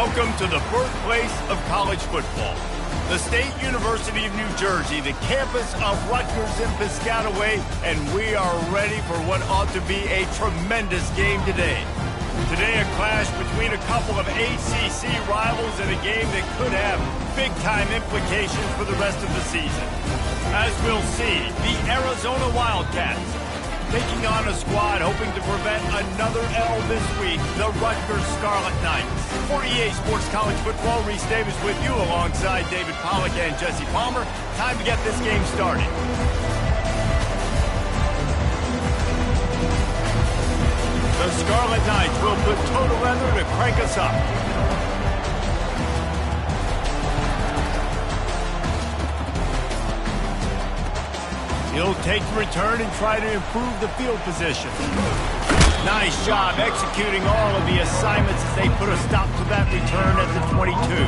Welcome to the birthplace of college football. The State University of New Jersey, the campus of Rutgers in Piscataway, and we are ready for what ought to be a tremendous game today. Today, a clash between a couple of ACC rivals in a game that could have big-time implications for the rest of the season. As we'll see, the Arizona Wildcats taking on a squad hoping to prevent another L this week, the Rutgers Scarlet Knights. For EA Sports College Football, Reese Davis with you alongside David Pollack and Jesse Palmer. Time to get this game started. The Scarlet Knights will put total weather to crank us up. He'll take the return and try to improve the field position. Nice job executing all of the assignments as they put a stop to that return at the 22.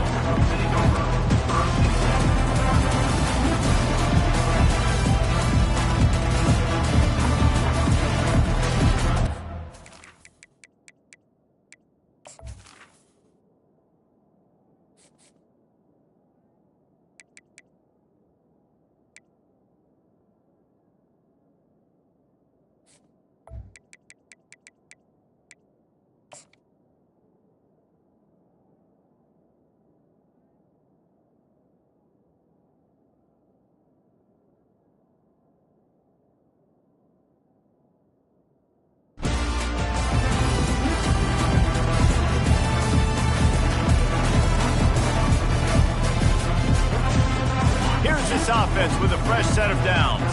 Offense with a fresh set of downs.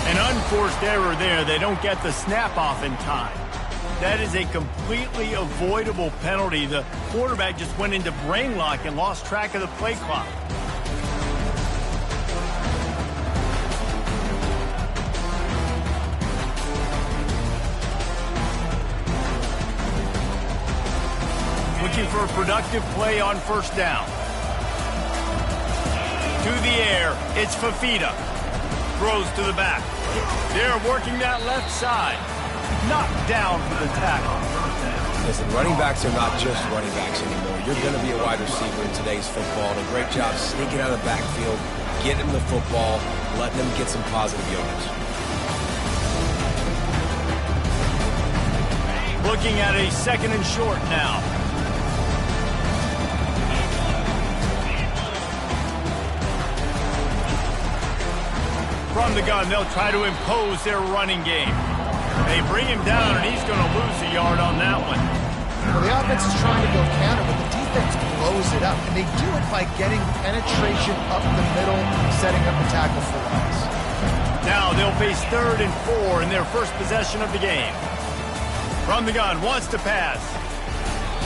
An unforced error there. They don't get the snap off in time. That is a completely avoidable penalty. The quarterback just went into brain lock and lost track of the play clock. Looking for a productive play on first down. To the air, it's Fafita. Throws to the back. They're working that left side. Knocked down for the tackle. Listen, running backs are not just running backs anymore. You're going to be a wide receiver in today's football. And a great job sneaking out of the backfield, getting them the football, letting them get some positive yards. Looking at a second and short now. From the gun, they'll try to impose their running game. They bring him down, and he's going to lose a yard on that one. Well, the offense is trying to go counter, but the defense blows it up, and they do it by getting penetration up the middle, setting up a tackle for loss. Now they'll face 3rd and 4 in their first possession of the game. From the gun, wants to pass.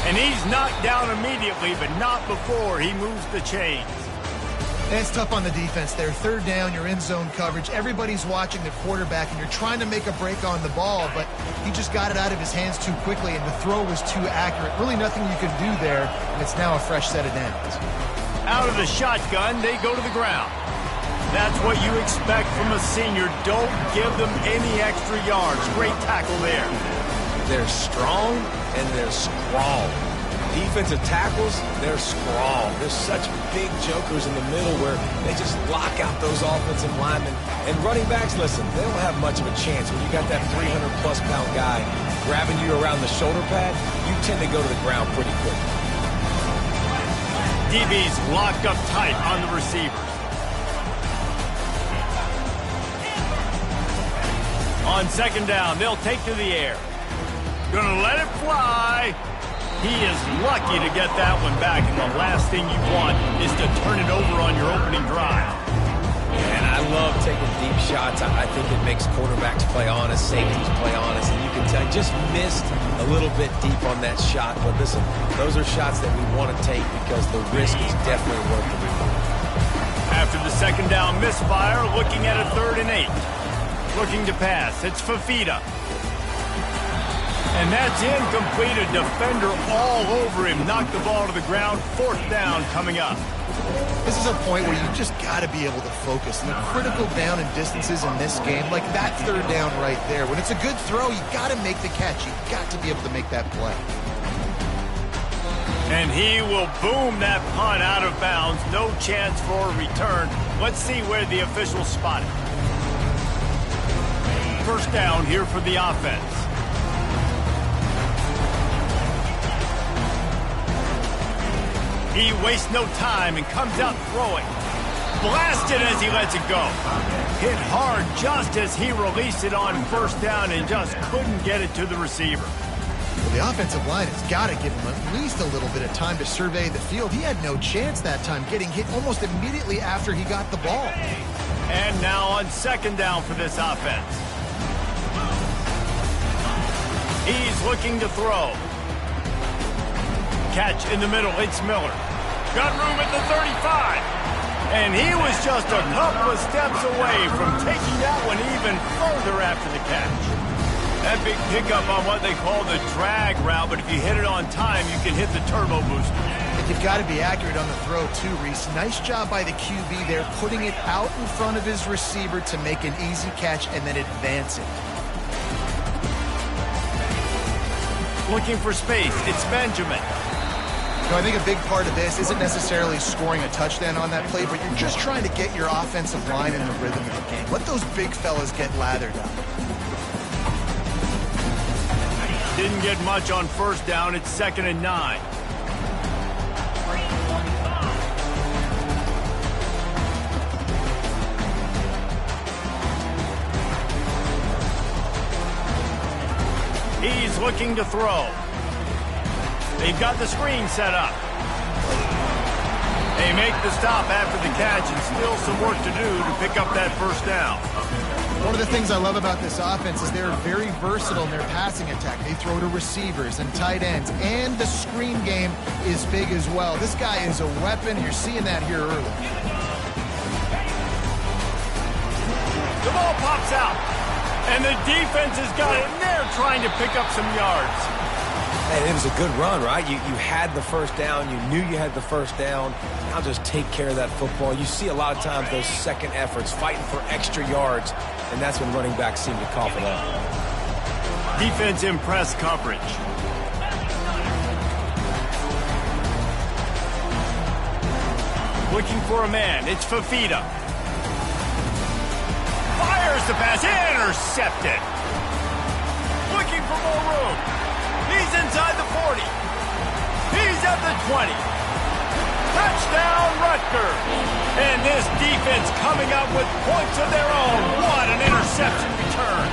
And he's knocked down immediately, but not before he moves the chains. It's tough on the defense there. 3rd down, you're in zone coverage. Everybody's watching the quarterback, and you're trying to make a break on the ball, but he just got it out of his hands too quickly, and the throw was too accurate. Really nothing you can do there, and it's now a fresh set of downs. Out of the shotgun, they go to the ground. That's what you expect from a senior. Don't give them any extra yards. Great tackle there. They're strong, and they're scrawled. Defensive tackles, they're scrawled. There's such big jokers in the middle where they just lock out those offensive linemen. And running backs, listen, they don't have much of a chance. When you got that 300-plus pound guy grabbing you around the shoulder pad, you tend to go to the ground pretty quick. DB's locked up tight on the receivers. On 2nd down, they'll take to the air. Gonna let it fly. He is lucky to get that one back, and the last thing you want is to turn it over on your opening drive. And I love taking deep shots. I think it makes quarterbacks play honest, safeties play honest, and you can tell just missed a little bit deep on that shot. But listen, those are shots that we want to take because the risk is definitely worth it. After the 2nd down misfire, looking at a 3rd and 8. Looking to pass, it's Fafita. And that's incomplete. A defender all over him. Knocked the ball to the ground. 4th down coming up. This is a point where you just got to be able to focus. And the critical down and distances in this game, like that 3rd down right there. When it's a good throw, you got to make the catch. You got to be able to make that play. And he will boom that punt out of bounds. No chance for a return. Let's see where the officials spot it. 1st down here for the offense. He wastes no time and comes out throwing. Blasted as he lets it go. Hit hard just as he released it on 1st down and just couldn't get it to the receiver. Well, the offensive line has got to give him at least a little bit of time to survey the field. He had no chance that time, getting hit almost immediately after he got the ball. And now on 2nd down for this offense. He's looking to throw. Catch in the middle, it's Miller. Got room at the 35. And he was just a couple of steps away from taking that one even further after the catch. That big pickup on what they call the drag route, but if you hit it on time, you can hit the turbo booster. And you've got to be accurate on the throw too, Reese. Nice job by the QB there, putting it out in front of his receiver to make an easy catch and then advance it. Looking for space, it's Benjamin. No, I think a big part of this isn't necessarily scoring a touchdown on that play, but you're just trying to get your offensive line in the rhythm of the game. Let those big fellas get lathered up. Didn't get much on 1st down. It's 2nd and 9. He's looking to throw. They've got the screen set up. They make the stop after the catch, and still some work to do to pick up that 1st down. One of the things I love about this offense is they're very versatile in their passing attack. They throw to receivers and tight ends, and the screen game is big as well. This guy is a weapon. You're seeing that here early. The ball pops out, and the defense has got it in there trying to pick up some yards. And it was a good run, right? You had the 1st down. You knew you had the 1st down. Now just take care of that football. You see a lot of times those second efforts, fighting for extra yards, and that's when running backs seem to cough it up. Defense in press coverage. Looking for a man. It's Fafita. Fires the pass. Intercepted. Looking for more room. He's inside the 40. He's at the 20. Touchdown, Rutgers. And this defense coming up with points of their own. What an interception return.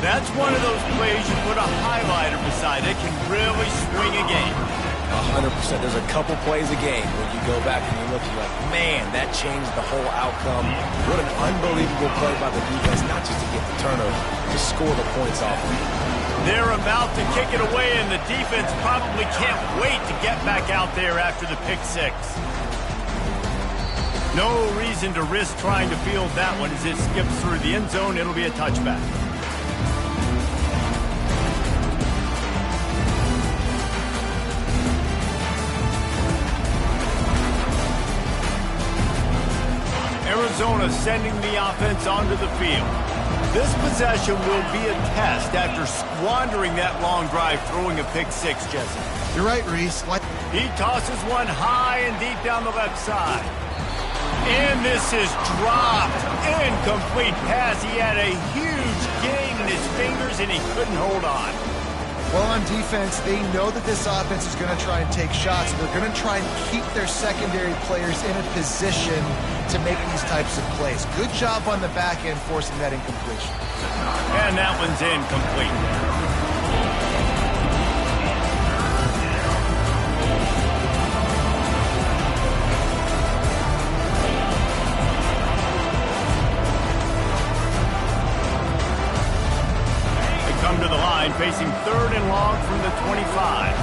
That's one of those plays you put a highlighter beside it, can really swing a game. 100%. There's a couple plays a game where you go back and you look and you're like, man, that changed the whole outcome. What an unbelievable play by the defense, not just to get the turnover, to score the points off of it. They're about to kick it away, and the defense probably can't wait to get back out there after the pick 6. No reason to risk trying to field that one as it skips through the end zone. It'll be a touchback. Arizona sending the offense onto the field. This possession will be a test after squandering that long drive throwing a pick 6, Jesse. You're right, Reese. He tosses one high and deep down the left side. And this is dropped. Incomplete pass. He had a huge gain in his fingers and he couldn't hold on. Well, on defense, they know that this offense is going to try and take shots. They're going to try and keep their secondary players in a position to make these types of plays. Good job on the back end forcing that incompletion. And that one's incomplete. To the line, facing 3rd and long from the 25.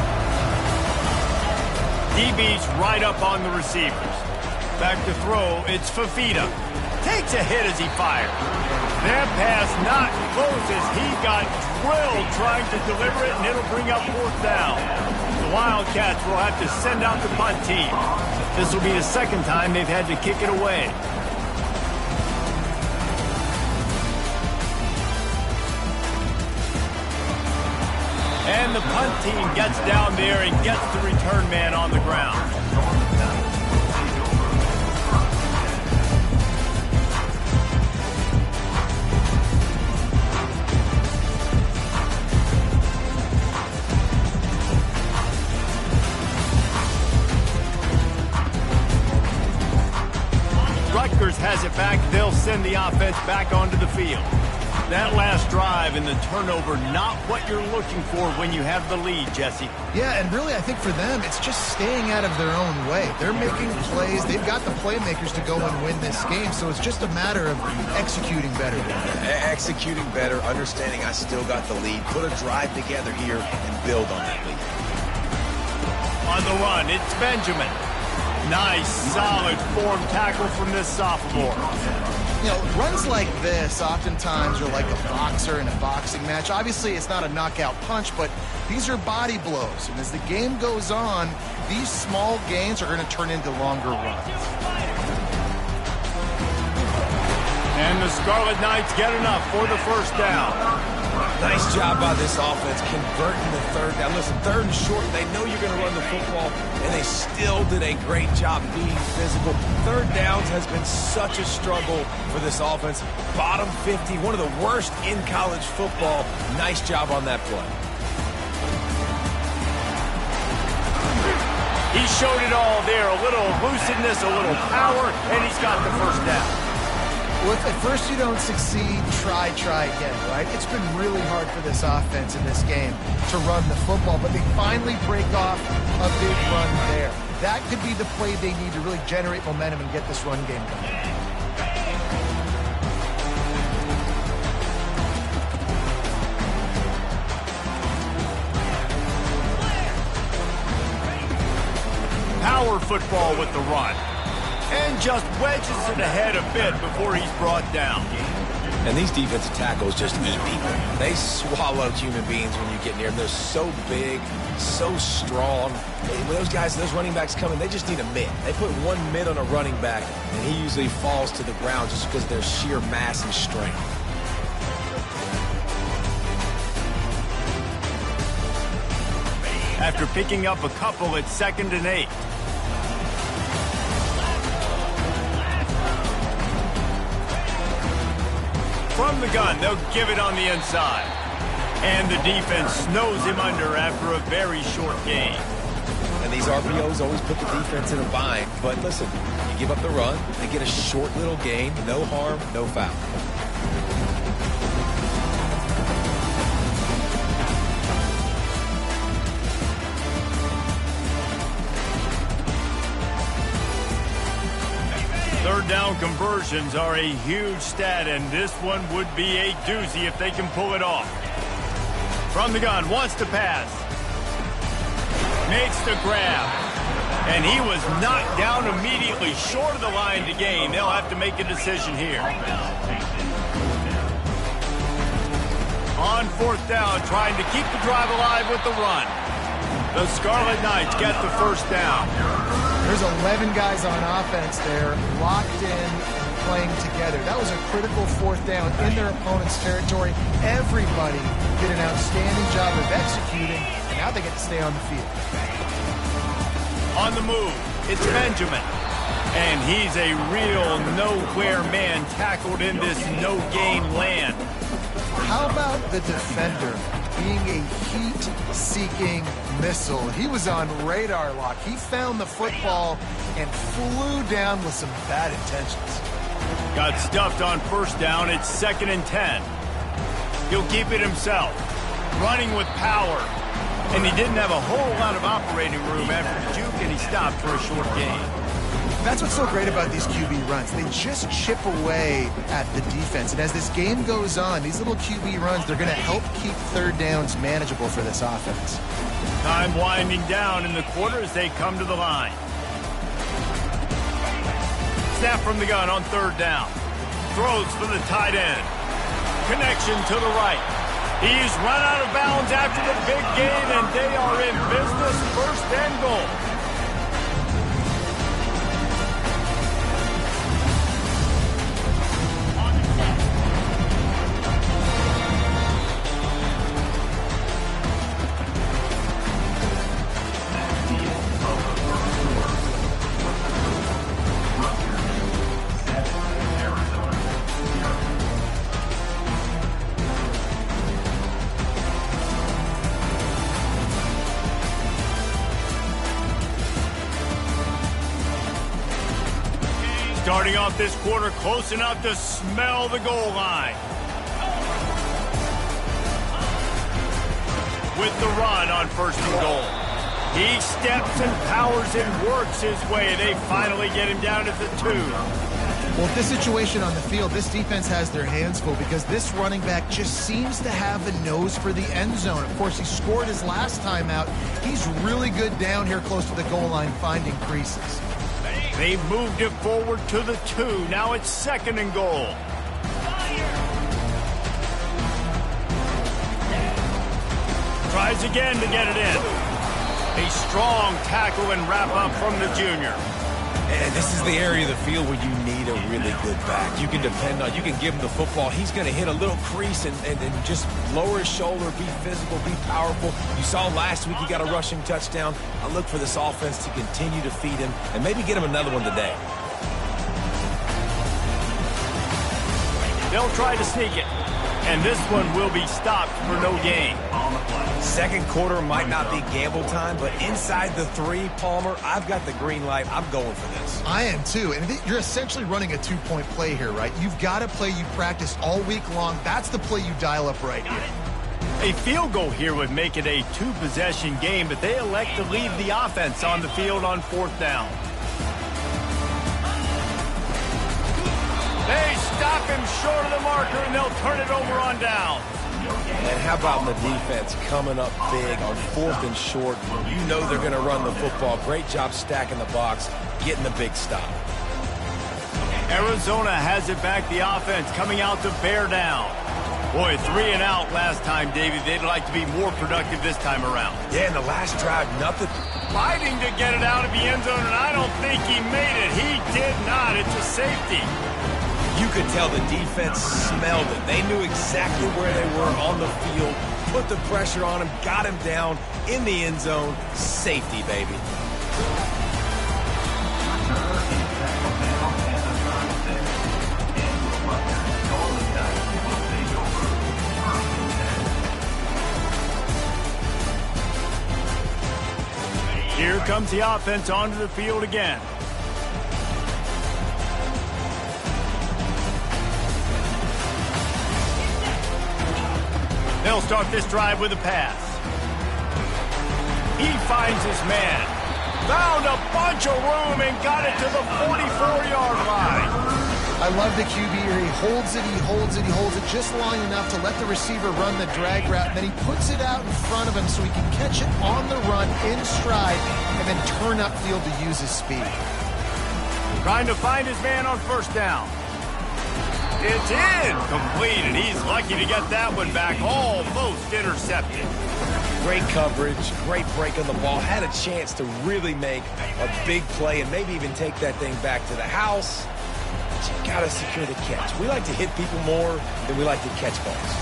DB's right up on the receivers. Back to throw, it's Fafita. takes a hit as he fires. That pass not close as he got drilled trying to deliver it, and it'll bring up fourth down. The Wildcats will have to send out the punt team. This will be the second time they've had to kick it away. And the punt team gets down there and gets the return man on the ground. Rutgers has it back. They'll send the offense back onto the field. That last drive and the turnover, not what you're looking for when you have the lead, Jesse. Yeah, and really, I think for them, it's just staying out of their own way. They're making plays. They've got the playmakers to go and win this game, so it's just a matter of executing better. Executing better, understanding I still got the lead, put a drive together here and build on that lead. On the run, it's Benjamin. Nice, solid form tackle from this sophomore. You know, runs like this oftentimes are like a boxer in a boxing match. Obviously, it's not a knockout punch, but these are body blows. And as the game goes on, these small gains are going to turn into longer runs. And the Scarlet Knights get enough for the first down. Nice job by this offense converting the third down. Listen, third and short, they know you're going to run the football, and they still did a great job being physical. Third downs has been such a struggle for this offense. Bottom 50, one of the worst in college football. Nice job on that play. He showed it all there, a little elusiveness, a little power, and he's got the first down. Well, if at first you don't succeed, try again, right? It's been really hard for this offense in this game to run the football, but they finally break off a big run there. That could be the play they need to really generate momentum and get this run game going. Power football with the run. And just wedges it ahead a bit before he's brought down. And these defensive tackles just eat people. They swallow human beings when you get near them. They're so big, so strong. When those guys, those running backs come in, they just need a mid. They put one mid on a running back, and he usually falls to the ground just because of their sheer mass and strength. After picking up a couple at 2nd and 8. From the gun, they'll give it on the inside. And the defense snows him under after a very short gain. And these RPOs always put the defense in a bind. But listen, you give up the run, they get a short little gain, no harm, no foul. Third down conversions are a huge stat, and this one would be a doozy if they can pull it off. From the gun, wants to pass. Makes the grab. And he was knocked down immediately short of the line to gain. They'll have to make a decision here. On 4th down, trying to keep the drive alive with the run. The Scarlet Knights get the first down. There's 11 guys on offense there, locked in and playing together. That was a critical 4th down in their opponent's territory. Everybody did an outstanding job of executing, and now they get to stay on the field. On the move, it's Benjamin. And he's a real nowhere man tackled in this no-gain land. How about the defender being a heat-seeking missile? He was on radar lock. He found the football and flew down with some bad intentions. Got stuffed on 1st down. It's 2nd and 10. He'll keep it himself. Running with power. And he didn't have a whole lot of operating room after the juke, and he stopped for a short gain. That's what's so great about these QB runs. They just chip away at the defense. And as this game goes on, these little QB runs, they're going to help keep 3rd downs manageable for this offense. Time winding down in the quarter as they come to the line. Snap from the gun on 3rd down. throws for the tight end. Connection to the right. He's run out of bounds after the big gain, and they are in business, 1st and goal. Starting off this quarter close enough to smell the goal line. With the run on 1st and goal. He steps and powers and works his way. They finally get him down at the 2. Well, with this situation on the field, this defense has their hands full because this running back just seems to have the nose for the end zone. Of course, he scored his last time out. He's really good down here close to the goal line finding creases. They've moved it forward to the 2. Now it's 2nd and goal. Tries again to get it in. A strong tackle and wrap up from the junior. And this is the area of the field where you need a really good back. You can depend on, you can give him the football. He's going to hit a little crease and just lower his shoulder, be physical, be powerful. You saw last week he got a rushing touchdown. I look for this offense to continue to feed him and maybe get him another one today. They'll try to sneak it. And this one will be stopped for no gain. 2nd quarter might not be gamble time, but inside the 3, Palmer, I've got the green light. I'm going for this. I am too. And you're essentially running a 2-point play here, right? You've got a play you practiced all week long. That's the play you dial up right here. A field goal here would make it a 2-possession game, but they elect to leave the offense on the field on 4th down. They stop him short of the marker, and they'll turn it over on down. And how about the defense coming up big on 4th and short? You know they're going to run the football. Great job stacking the box, getting the big stop. Arizona has it back, the offense coming out to bear down. Boy, 3 and out last time, Davey. They'd like to be more productive this time around. Yeah, in the last drive, nothing. Fighting to get it out of the end zone, and I don't think he made it. He did not. It's a safety. You could tell the defense smelled it. They knew exactly where they were on the field, put the pressure on him, got him down in the end zone. Safety, baby. Here comes the offense onto the field again. They'll start this drive with a pass. He finds his man. Found a bunch of room and got it to the 44-yard line. I love the QB here. He holds it, he holds it, he holds it just long enough to let the receiver run the drag route. And then he puts it out in front of him so he can catch it on the run in stride and then turn upfield to use his speed. Trying to find his man on 1st down. It's incomplete, and he's lucky to get that one back. Almost intercepted. Great coverage, great break on the ball. Had a chance to really make a big play and maybe even take that thing back to the house. But you got to secure the catch. We like to hit people more than we like to catch balls.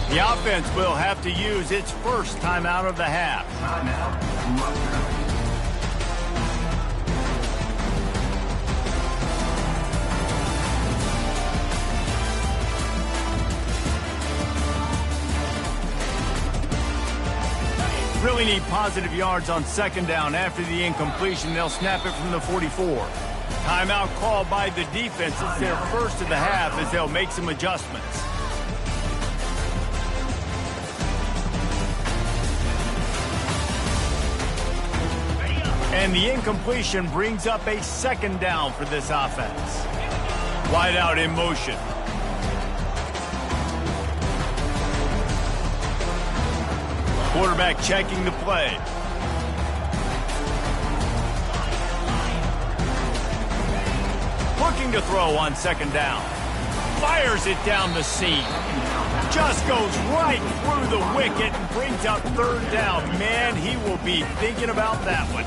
The offense will have to use its first timeout of the half. Really need positive yards on 2nd down. After the incompletion, they'll snap it from the 44. Timeout called by the defense. It's their first of the half as they'll make some adjustments. And the incompletion brings up a 2nd down for this offense. Wide out in motion. quarterback checking the play. Looking to throw on second down. Fires it down the seam. Just goes right through the wicket and brings up third down. Man, he will be thinking about that one.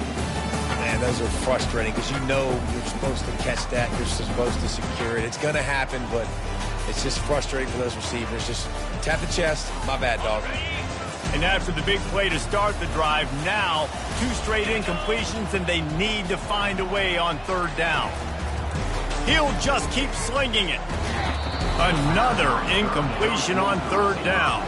Man, those are frustrating because you know you're supposed to catch that. You're supposed to secure it. It's going to happen, but it's just frustrating for those receivers. Just tap the chest. My bad, dog. And after the big play to start the drive, now 2 straight incompletions, and they need to find a way on third down. He'll just keep slinging it. Another incompletion on third down.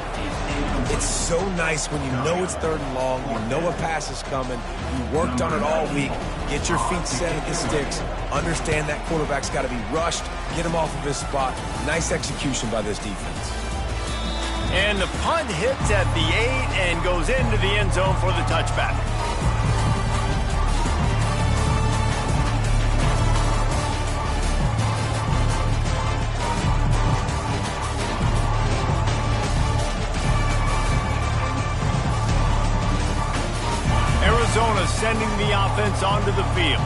It's so nice when you know it's third and long, you know a pass is coming, you worked on it all week, get your feet set at the sticks, understand that quarterback's got to be rushed, get him off of his spot. Nice execution by this defense. And the punt hits at the 8 and goes into the end zone for the touchback. Arizona sending the offense onto the field.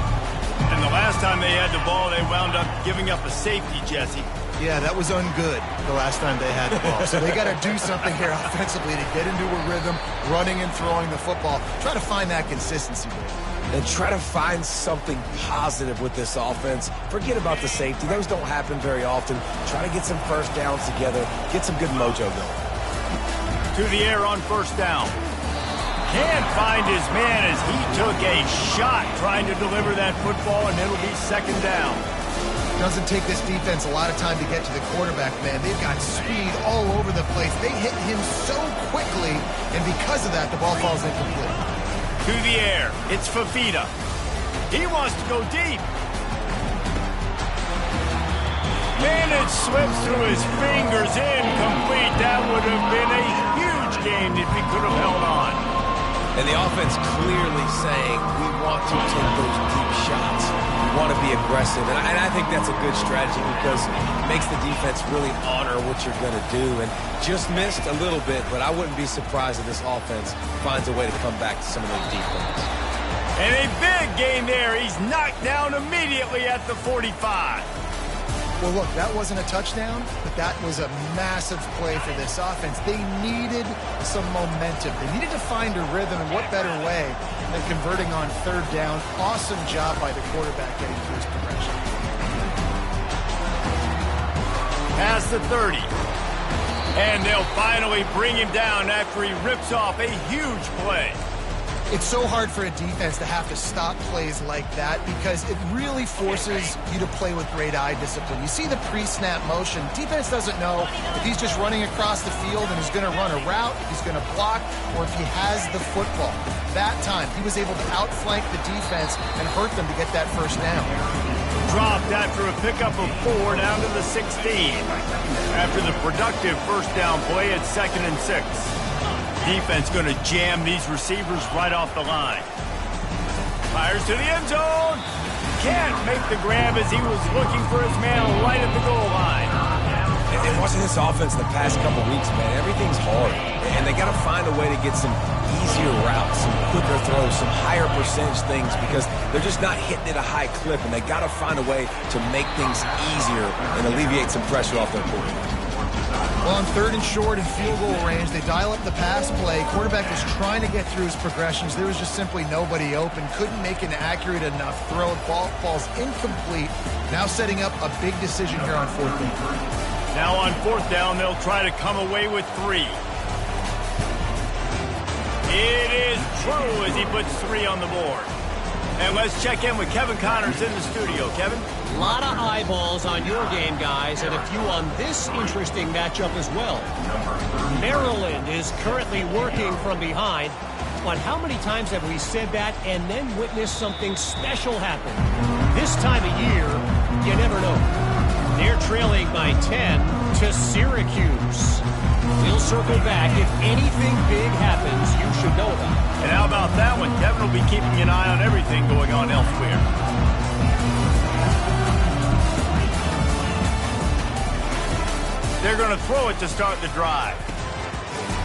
And the last time they had the ball, they wound up giving up a safety, Jesse. Yeah, that was ungood the last time they had the ball. So they got to do something here offensively to get into a rhythm, running and throwing the football. Try to find that consistency, Dave. And try to find something positive with this offense. Forget about the safety. Those don't happen very often. Try to get some first downs together. Get some good mojo going. To the air on first down. Can't find his man as he took a shot trying to deliver that football, and it'll be second down. Doesn't take this defense a lot of time to get to the quarterback, man. They've got speed all over the place. They hit him so quickly, and because of that, the ball falls incomplete. To the air, it's Fafita. He wants to go deep. Man, it slips through his fingers, incomplete. That would have been a huge game if he could have held on. And the offense clearly saying, we want to take those deep shots. We want to be aggressive. And I think that's a good strategy because it makes the defense really honor what you're going to do. And just missed a little bit, but I wouldn't be surprised if this offense finds a way to come back to some of those deep ones. And a big gain there. He's knocked down immediately at the 45. Well, look, that wasn't a touchdown, but that was a massive play for this offense. They needed some momentum. They needed to find a rhythm, and what better way than converting on third down. Awesome job by the quarterback getting through his progression. Past the 30. And they'll finally bring him down after he rips off a huge play. It's so hard for a defense to have to stop plays like that because it really forces you to play with great eye discipline. You see the pre-snap motion. Defense doesn't know if he's just running across the field and he's going to run a route, if he's going to block, or if he has the football. That time, he was able to outflank the defense and hurt them to get that first down. Dropped after a pickup of 4 down to the 16. After the productive first down play at 2nd and 6. Defense going to jam these receivers right off the line. Fires to the end zone. Can't make the grab as he was looking for his man right at the goal line. And watching this offense the past couple weeks, man, everything's hard. And they got to find a way to get some easier routes, some quicker throws, some higher percentage things because they're just not hitting at a high clip. And they got to find a way to make things easier and alleviate some pressure off their quarterback. Well, on 3rd and short and field goal range, they dial up the pass play. Quarterback was trying to get through his progressions. There was just simply nobody open. Couldn't make an accurate enough throw. Ball falls incomplete. Now setting up a big decision here on 4th down. Now on 4th down, they'll try to come away with 3. It is true as he puts 3 on the board. And let's check in with Kevin Connors in the studio. Kevin? A lot of eyeballs on your game, guys, and a few on this interesting matchup as well. Maryland is currently working from behind, but how many times have we said that and then witnessed something special happen? This time of year, you never know. They're trailing by 10 to Syracuse. We'll circle back. If anything big happens, you should know about it. And how about that one? Kevin will be keeping an eye on everything going on elsewhere. They're going to throw it to start the drive.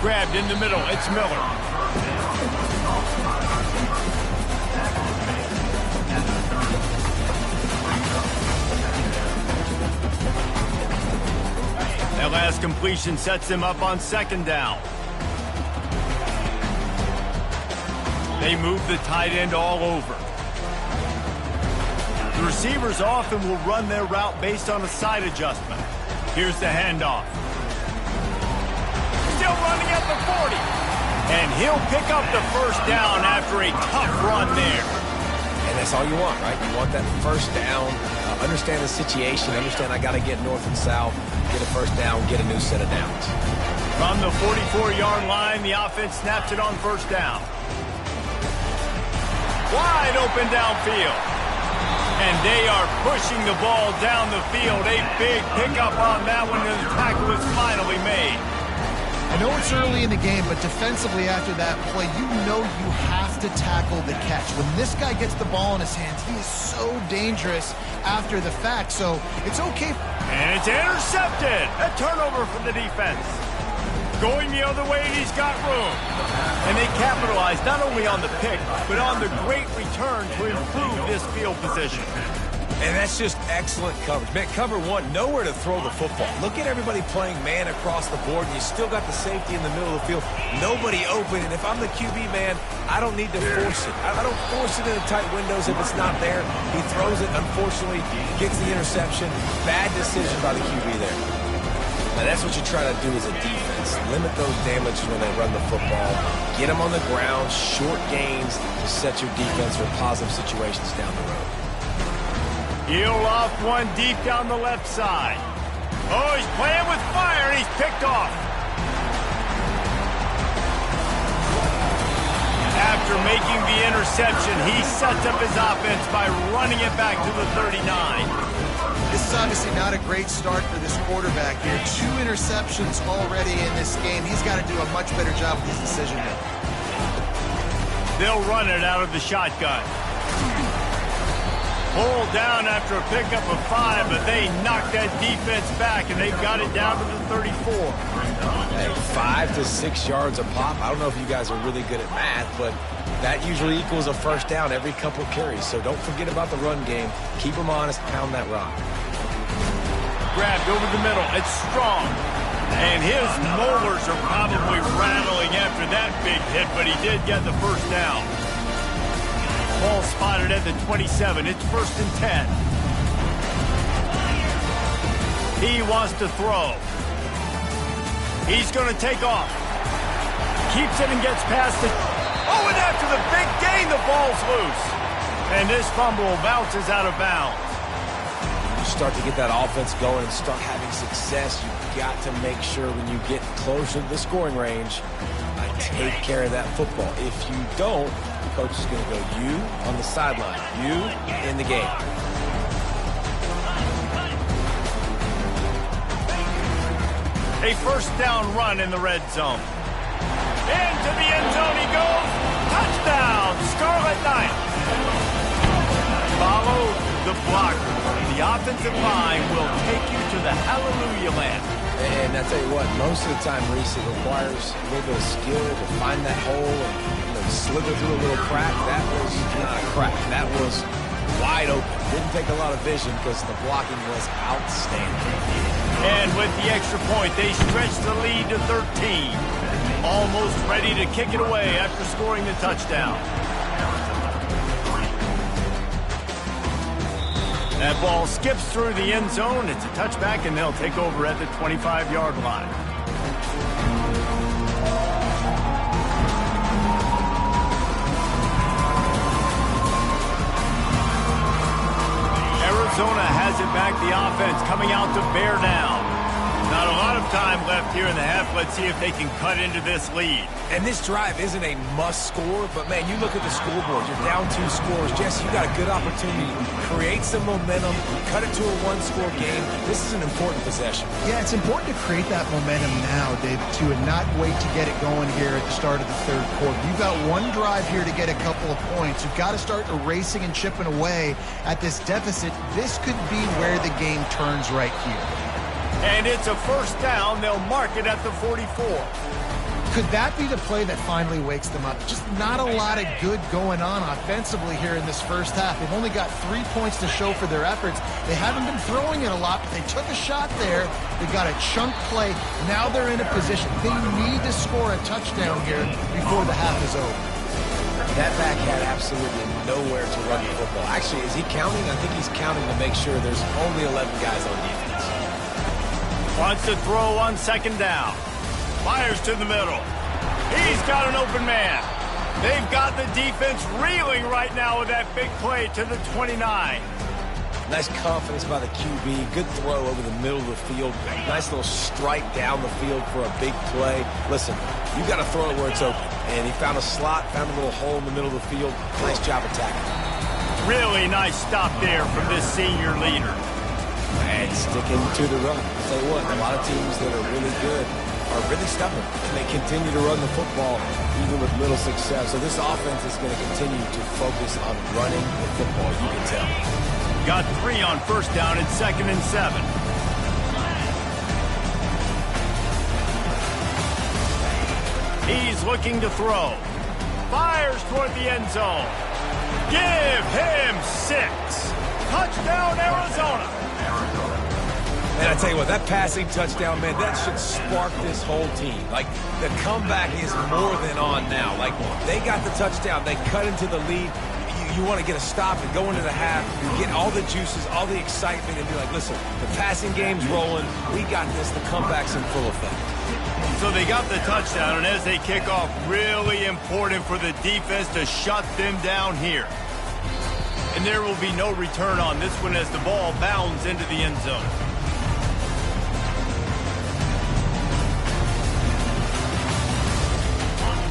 Grabbed in the middle. It's Miller. That last completion sets him up on second down. They move the tight end all over. The receivers often will run their route based on a side adjustment. Here's the handoff. Still running at the 40. And he'll pick up the first down after a tough run there. And that's all you want, right? You want that first down, understand the situation, understand I got to get north and south, get a first down, get a new set of downs. From the 44-yard line, the offense snaps it on first down. Wide open downfield. And they are pushing the ball down the field. A big pickup on that one, and the tackle is finally made. I know it's early in the game, but defensively after that play, you know you have to tackle the catch. When this guy gets the ball in his hands, he is so dangerous after the fact, so it's okay. And it's intercepted. A turnover from the defense. Going the other way, and he's got room. And they capitalize not only on the pick, but on the great return to improve this field position. And that's just excellent coverage. Man, cover one, nowhere to throw the football. Look at everybody playing man across the board, and you still got the safety in the middle of the field. Nobody open, and if I'm the QB, man, I don't need to force it. I don't force it in the tight windows if it's not there. He throws it, unfortunately, gets the interception. Bad decision by the QB there. Now, that's what you try to do as a defense. Limit those damages when they run the football. Get them on the ground, short gains to set your defense for positive situations down the road. Heel off one deep down the left side. Oh, he's playing with fire, and he's picked off. After making the interception, he sets up his offense by running it back to the 39. This is obviously not a great start for this quarterback here. 2 interceptions already in this game. He's got to do a much better job with his decision making. They'll run it out of the shotgun. Pulled down after a pickup of 5, but they knocked that defense back, and they've got it down to the 34. Hey, 5 to 6 yards a pop. I don't know if you guys are really good at math, but that usually equals a first down every couple carries. So don't forget about the run game. Keep them honest, pound that rock. Grabbed over the middle. It's Strong. And his molars are probably rattling after that big hit, but he did get the first down. Ball spotted at the 27. It's 1st and 10. He wants to throw. He's going to take off. Keeps it and gets past it. Oh, and after the big gain, the ball's loose. And this fumble bounces out of bounds. You start to get that offense going and start having success, you've got to make sure when you get closer to the scoring range, take care of that football. If you don't, the coach is going to go, you on the sideline, you in the game. A first down run in the red zone. Into the end zone he goes. Touchdown, Scarlet Knights. Follow the blocker. The offensive line will take you to the hallelujah land. And I tell you what, most of the time, Reese, it requires a little bit of skill to find that hole and slither through a little crack. That was not a crack. That was wide open. Didn't take a lot of vision because the blocking was outstanding. And with the extra point, they stretch the lead to 13. Almost ready to kick it away after scoring the touchdown. That ball skips through the end zone. It's a touchback, and they'll take over at the 25-yard line. Arizona has it back. The offense coming out to bear down. Not a lot of time left here in the half. Let's see if they can cut into this lead. And this drive isn't a must score, but man, you look at the scoreboard. You're down 2 scores. Jesse, you got a good opportunity to create some momentum, cut it to a 1-score game. This is an important possession. Yeah, it's important to create that momentum now, David, too, and not wait to get it going here at the start of the 3rd quarter. You've got one drive here to get a couple of points. You've got to start erasing and chipping away at this deficit. This could be where the game turns right here. And it's a first down. They'll mark it at the 44. Could that be the play that finally wakes them up? Just not a lot of good going on offensively here in this first half. They've only got 3 points to show for their efforts. They haven't been throwing it a lot, but they took a shot there. They got a chunk play. Now they're in a position. They need to score a touchdown here before the half is over. That back had absolutely nowhere to run the football. Actually, is he counting? I think he's counting to make sure there's only 11 guys on defense. Wants to throw on second down. Fires to the middle. He's got an open man. They've got the defense reeling right now with that big play to the 29. Nice confidence by the QB. Good throw over the middle of the field. Nice little strike down the field for a big play. Listen, you got to throw it where it's open. And he found a slot, found a little hole in the middle of the field. Nice job attacking. Really nice stop there from this senior leader. And sticking to the run. I'll tell you what, a lot of teams that are really good are really stubborn, and they continue to run the football even with little success. So this offense is going to continue to focus on running the football, you can tell. Got 3 on first down and 2nd and 7. He's looking to throw. Fires toward the end zone. Give him 6. Touchdown, Arizona. And I tell you what, that passing touchdown, man, that should spark this whole team. Like, the comeback is more than on now. Like, they got the touchdown. They cut into the lead. You want to get a stop and go into the half. You get all the juices, all the excitement, and be like, listen, the passing game's rolling. We got this. The comeback's in full effect. So they got the touchdown, and as they kick off, really important for the defense to shut them down here. And there will be no return on this one as the ball bounds into the end zone.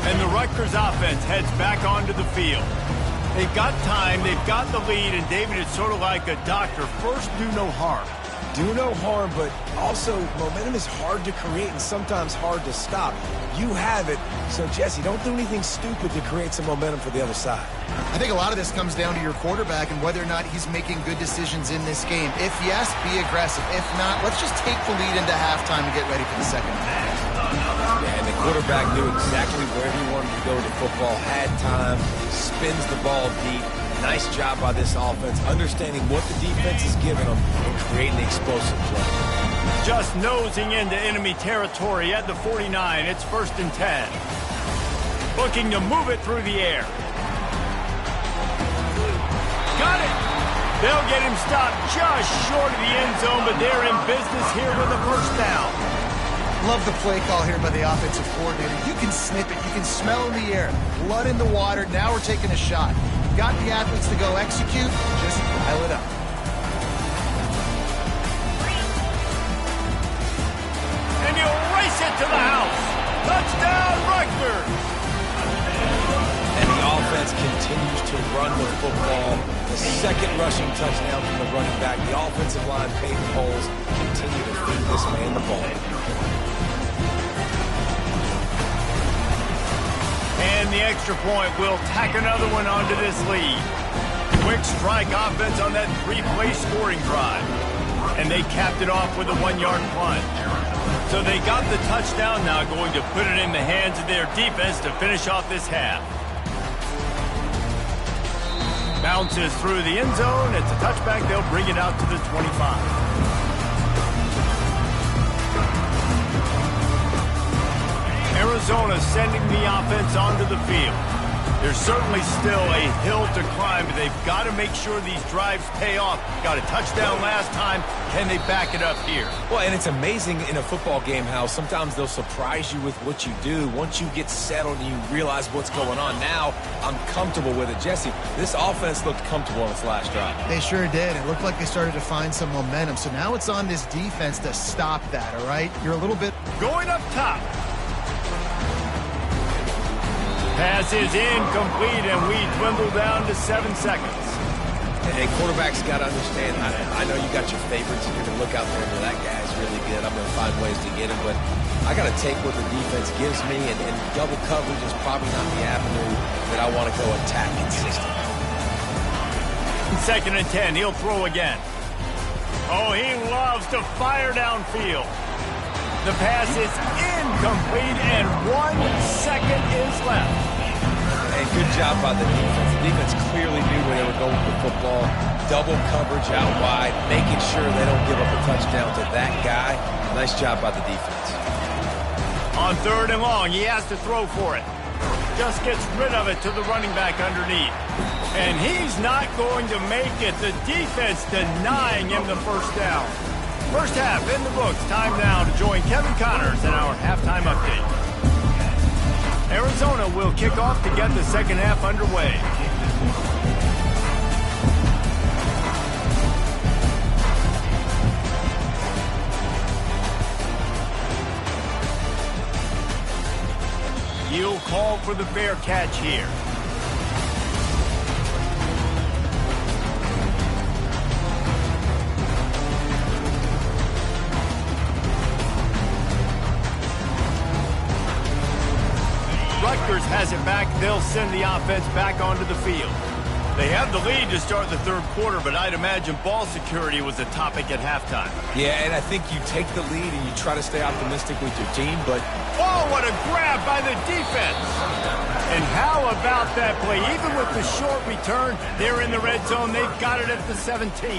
And the Rutgers offense heads back onto the field. They've got time, they've got the lead, and David, it's sort of like a doctor. First, do no harm. Do no harm, but also momentum is hard to create and sometimes hard to stop. You have it, so Jesse, don't do anything stupid to create some momentum for the other side. I think a lot of this comes down to your quarterback and whether or not he's making good decisions in this game. If yes, be aggressive. If not, let's just take the lead into halftime and get ready for the second half. Yeah, and the quarterback knew exactly where he wanted to go with the football, had time, spins the ball deep. Nice job by this offense, understanding what the defense is giving them and creating the explosive play. Just nosing into enemy territory at the 49. It's 1st and 10. Looking to move it through the air. Got it. They'll get him stopped just short of the end zone, but they're in business here with a first down. Love the play call here by the offensive coordinator. You can snip it. You can smell in the air. Blood in the water. Now we're taking a shot. Got the athletes to go execute. Just dial it up. And he'll race it to the house. Touchdown, Rutgers. And the offense continues to run the football. The second rushing touchdown from the running back. The offensive line, Peyton Holes, continue to feed this man the ball. And the extra point will tack another one onto this lead. Quick strike offense on that 3-play scoring drive. And they capped it off with a 1-yard punt. So they got the touchdown, now going to put it in the hands of their defense to finish off this half. Bounces through the end zone. It's a touchback. They'll bring it out to the 25. Arizona sending the offense onto the field. There's certainly still a hill to climb, but they've got to make sure these drives pay off. Got a touchdown last time. Can they back it up here? Well, and it's amazing in a football game how sometimes they'll surprise you with what you do. Once you get settled and you realize what's going on, now I'm comfortable with it. Jesse, this offense looked comfortable on its last drive. They sure did. It looked like they started to find some momentum. So now it's on this defense to stop that, all right? You're a little bit... Going up top. Pass is incomplete, and we dwindle down to 7 seconds. And quarterbacks got to understand, I know you got your favorites. You're going to look out there and that guy's really good. I'm going to find ways to get him, but I got to take what the defense gives me, and double coverage is probably not the avenue that I want to go attack consistently. 2nd and 10, he'll throw again. Oh, he loves to fire downfield. The pass is incomplete, and 1 second is left. Hey, good job by the defense. The defense clearly knew where they were going with the football. Double coverage out wide, making sure they don't give up a touchdown to that guy. Nice job by the defense. On 3rd and long, he has to throw for it. Just gets rid of it to the running back underneath. And he's not going to make it. The defense denying him the first down. First half in the books. Time now to join Kevin Connors in our halftime update. Arizona will kick off to get the second half underway. He'll call for the fair catch here. Rutgers has it back. They'll send the offense back onto the field. They have the lead to start the 3rd quarter, but I'd imagine ball security was a topic at halftime. Yeah, and I think you take the lead and you try to stay optimistic with your team, but... Oh, what a grab by the defense! And how about that play? Even with the short return, they're in the red zone. They've got it at the 17.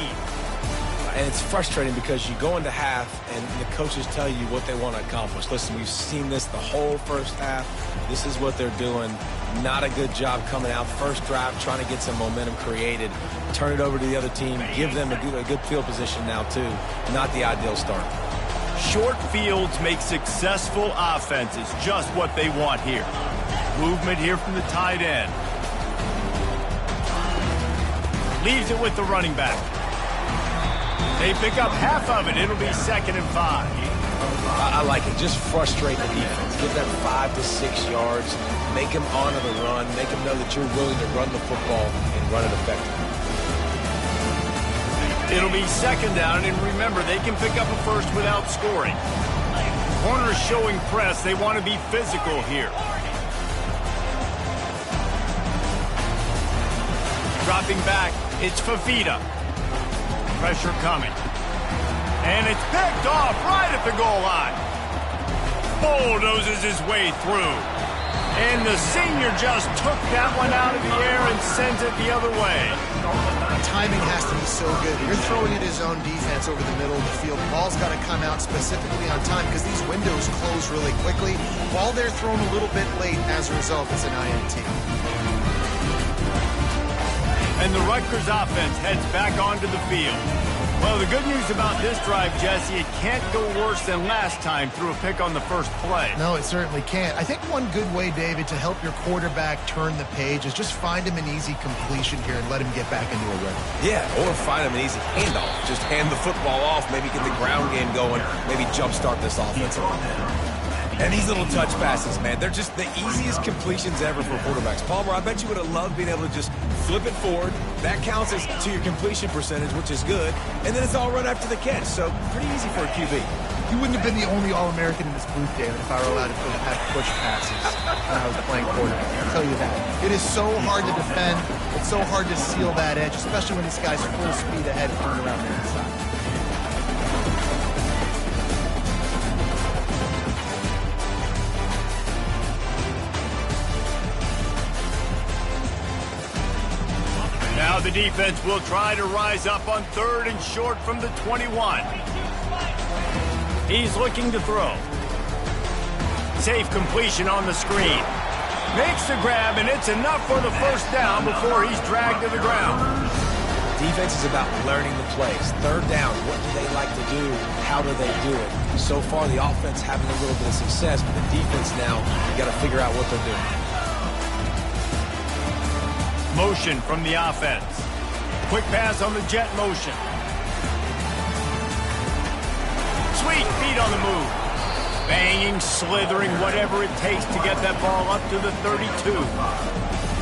And it's frustrating because you go into half and the coaches tell you what they want to accomplish. Listen, we've seen this the whole first half. This is what they're doing. Not a good job coming out. First drive, trying to get some momentum created. Turn it over to the other team. Give them a good field position now, too. Not the ideal start. Short fields make successful offenses just what they want here. Movement here from the tight end. Leaves it with the running back. They pick up half of it. It'll be 2nd and 5. I like it. Just frustrate the defense. Give them 5 to 6 yards. Make them honor the run. Make them know that you're willing to run the football and run it effectively. It'll be 2nd down, and remember, they can pick up a first without scoring. Corners showing press. They want to be physical here. Dropping back, it's Fafita. Pressure coming. And it's picked off right at the goal line. Bulldozes his way through. And the senior just took that one out of the air and sends it the other way. Timing has to be so good. You're throwing at his own defense over the middle of the field. The ball's got to come out specifically on time because these windows close really quickly. While they're thrown a little bit late, as a result, it's an INT. And the Rutgers offense heads back onto the field. Well, the good news about this drive, Jesse, it can't go worse than last time through a pick on the first play. No, it certainly can't. I think one good way, David, to help your quarterback turn the page is just find him an easy completion here and let him get back into a rhythm. Yeah, or find him an easy handoff. Just hand the football off, maybe get the ground game going, maybe jumpstart this offense. And these little touch passes, man, they're just the easiest completions ever for quarterbacks. Palmer, I bet you would have loved being able to just flip it forward. That counts as to your completion percentage, which is good. And then it's all run after the catch, so pretty easy for a QB. You wouldn't have been the only All-American in this booth, David, if I were allowed to have push passes when I was playing quarterback. I'll tell you that. It is so hard to defend. It's so hard to seal that edge, especially when this guy's full speed ahead coming around the inside. Now the defense will try to rise up on 3rd and short from the 21. He's looking to throw. Safe completion on the screen. Makes the grab, and it's enough for the first down before he's dragged to the ground. Defense is about learning the plays. 3rd down, what do they like to do? How do they do it? So far, the offense having a little bit of success, but the defense now, you got to figure out what they're doing. Motion from the offense. Quick pass on the jet motion. Sweet feet on the move. Banging, slithering, whatever it takes to get that ball up to the 32.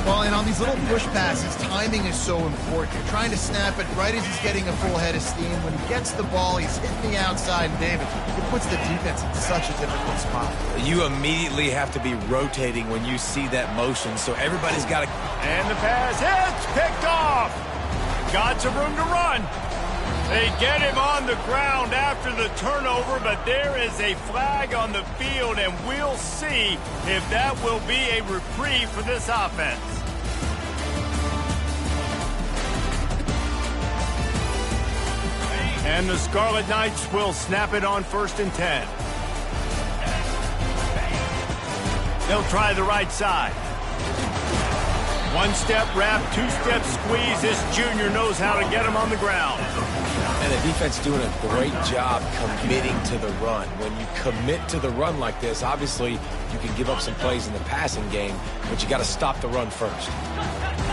Well, and on these little push passes, timing is so important. You're trying to snap it right as he's getting a full head of steam. When he gets the ball, he's hitting the outside, and David, it puts the defense in such a difficult spot. You immediately have to be rotating when you see that motion, so everybody's got to... And the pass hits, picked off. Got some room to run. They get him on the ground after the turnover, but there is a flag on the field, and we'll see if that will be a reprieve for this offense. And the Scarlet Knights will snap it on 1st and 10. They'll try the right side. One-step wrap, two-step squeeze. This junior knows how to get him on the ground. And the defense doing a great job committing to the run. When you commit to the run like this, obviously you can give up some plays in the passing game, but you got to stop the run first.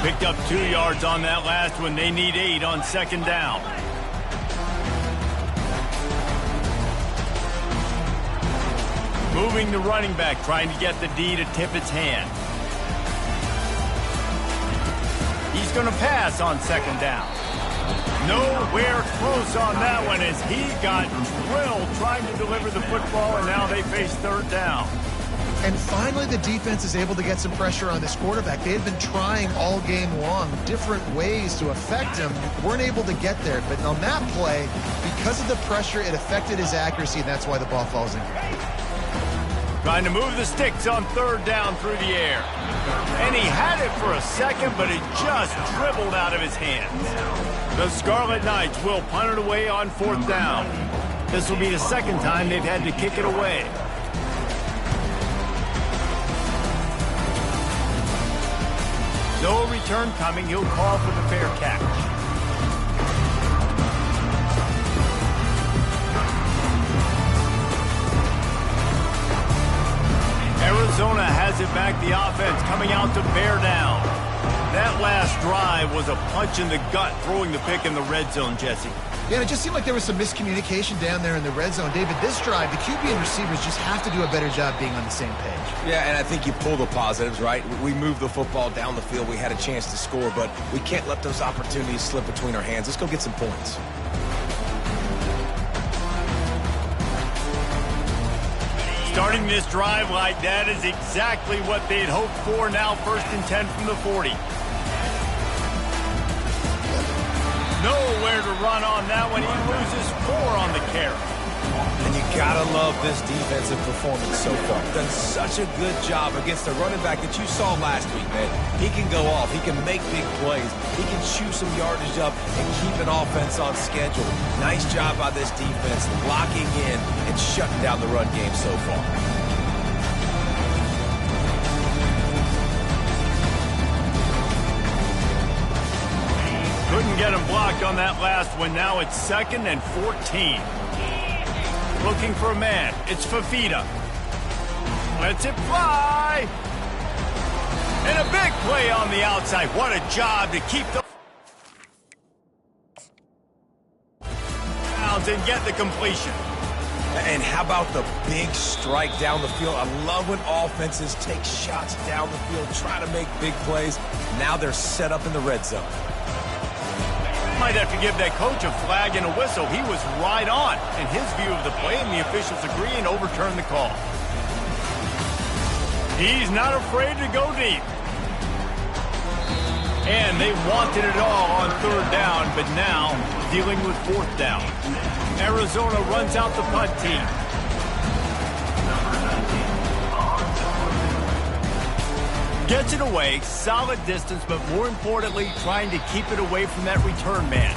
Picked up 2 yards on that last one. They need 8 on 2nd down. Moving the running back, trying to get the D to tip its hand. He's going to pass on 2nd down. Nowhere close on that one as he got drilled trying to deliver the football, and now they face 3rd down. And finally, the defense is able to get some pressure on this quarterback. They had been trying all game long different ways to affect him. Weren't able to get there. But on that play, because of the pressure, it affected his accuracy, and that's why the ball falls incomplete. Trying to move the sticks on 3rd down through the air. And he had it for a second, but it just dribbled out of his hands. The Scarlet Knights will punt it away on 4th down. This will be the 2nd time they've had to kick it away. No return coming. He'll call for the fair catch. Arizona has it back, the offense coming out to bear down. That last drive was a punch in the gut, throwing the pick in the red zone, Jesse. Yeah, and it just seemed like there was some miscommunication down there in the red zone. David, this drive, the QB and receivers just have to do a better job being on the same page. Yeah, and I think you pull the positives, right? We moved the football down the field. We had a chance to score, but we can't let those opportunities slip between our hands. Let's go get some points. Starting this drive like that is exactly what they'd hoped for. Now 1st and 10 from the 40. Nowhere to run on that one. He loses 4 on the carry. And you gotta love this defensive performance so far. Done such a good job against the running back that you saw last week, man. He can go off. He can make big plays. He can chew some yardage up and keep an offense on schedule. Nice job by this defense locking in and shutting down the run game so far. Couldn't get him blocked on that last one. Now it's 2nd and 14. Looking for a man. It's Fafita. Lets it fly. And a big play on the outside. What a job to keep the bounds and get the completion. And how about the big strike down the field? I love when offenses take shots down the field, try to make big plays. Now they're set up in the red zone. Might have to give that coach a flag and a whistle. He was right on in his view of the play, and the officials agree and overturn the call. He's not afraid to go deep. And they wanted it all on 3rd down, but now dealing with 4th down. Arizona runs out the punt team. Gets it away, solid distance, but more importantly, trying to keep it away from that return man.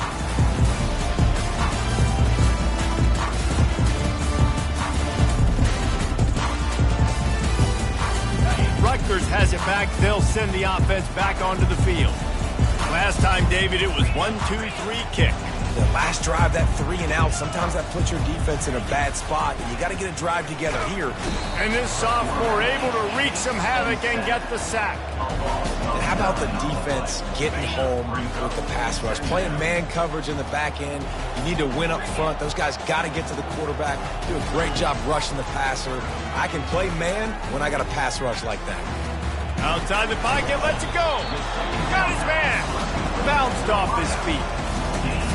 Rutgers has it back. They'll send the offense back onto the field. Last time, David, it was 1-2-3 kick. The last drive, that 3 and out, sometimes that puts your defense in a bad spot, and you got to get a drive together here. And this sophomore able to wreak some havoc and get the sack. And how about the defense getting home with the pass rush? Playing man coverage in the back end. You need to win up front. Those guys got to get to the quarterback. Do a great job rushing the passer. I can play man when I got a pass rush like that. Outside the pocket, lets it go. Got his man. Bounced off his feet.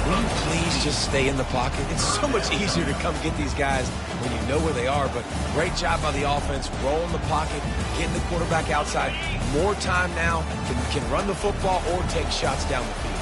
Will you please just stay in the pocket? It's so much easier to come get these guys when you know where they are, but great job by the offense, rolling the pocket, getting the quarterback outside. More time now, can run the football or take shots down the field.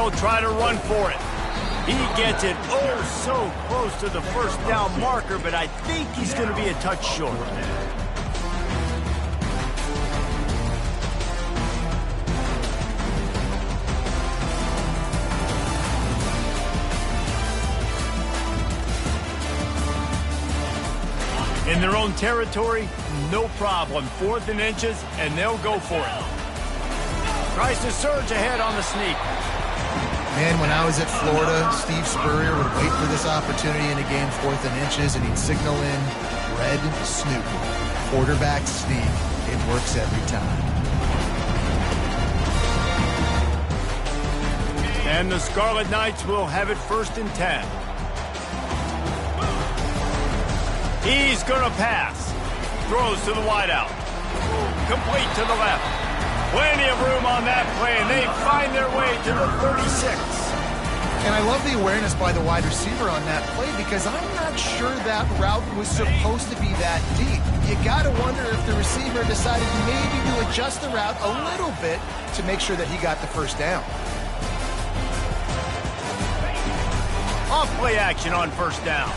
They'll try to run for it. He gets it oh so close to the first down marker, but I think he's going to be a touch short. In their own territory, no problem. 4th and inches, and they'll go for it. Tries to surge ahead on the sneak. Man, when I was at Florida, Steve Spurrier would wait for this opportunity in a game, 4th and inches, and he'd signal in red snoop, quarterback sneak. It works every time. And the Scarlet Knights will have it 1st and 10. He's going to pass. Throws to the wideout. Complete to the left. Plenty of room on that play, and they find their way to the 36. And I love the awareness by the wide receiver on that play because I'm not sure that route was supposed to be that deep. You got to wonder if the receiver decided maybe to adjust the route a little bit to make sure that he got the first down. Off play action on 1st down.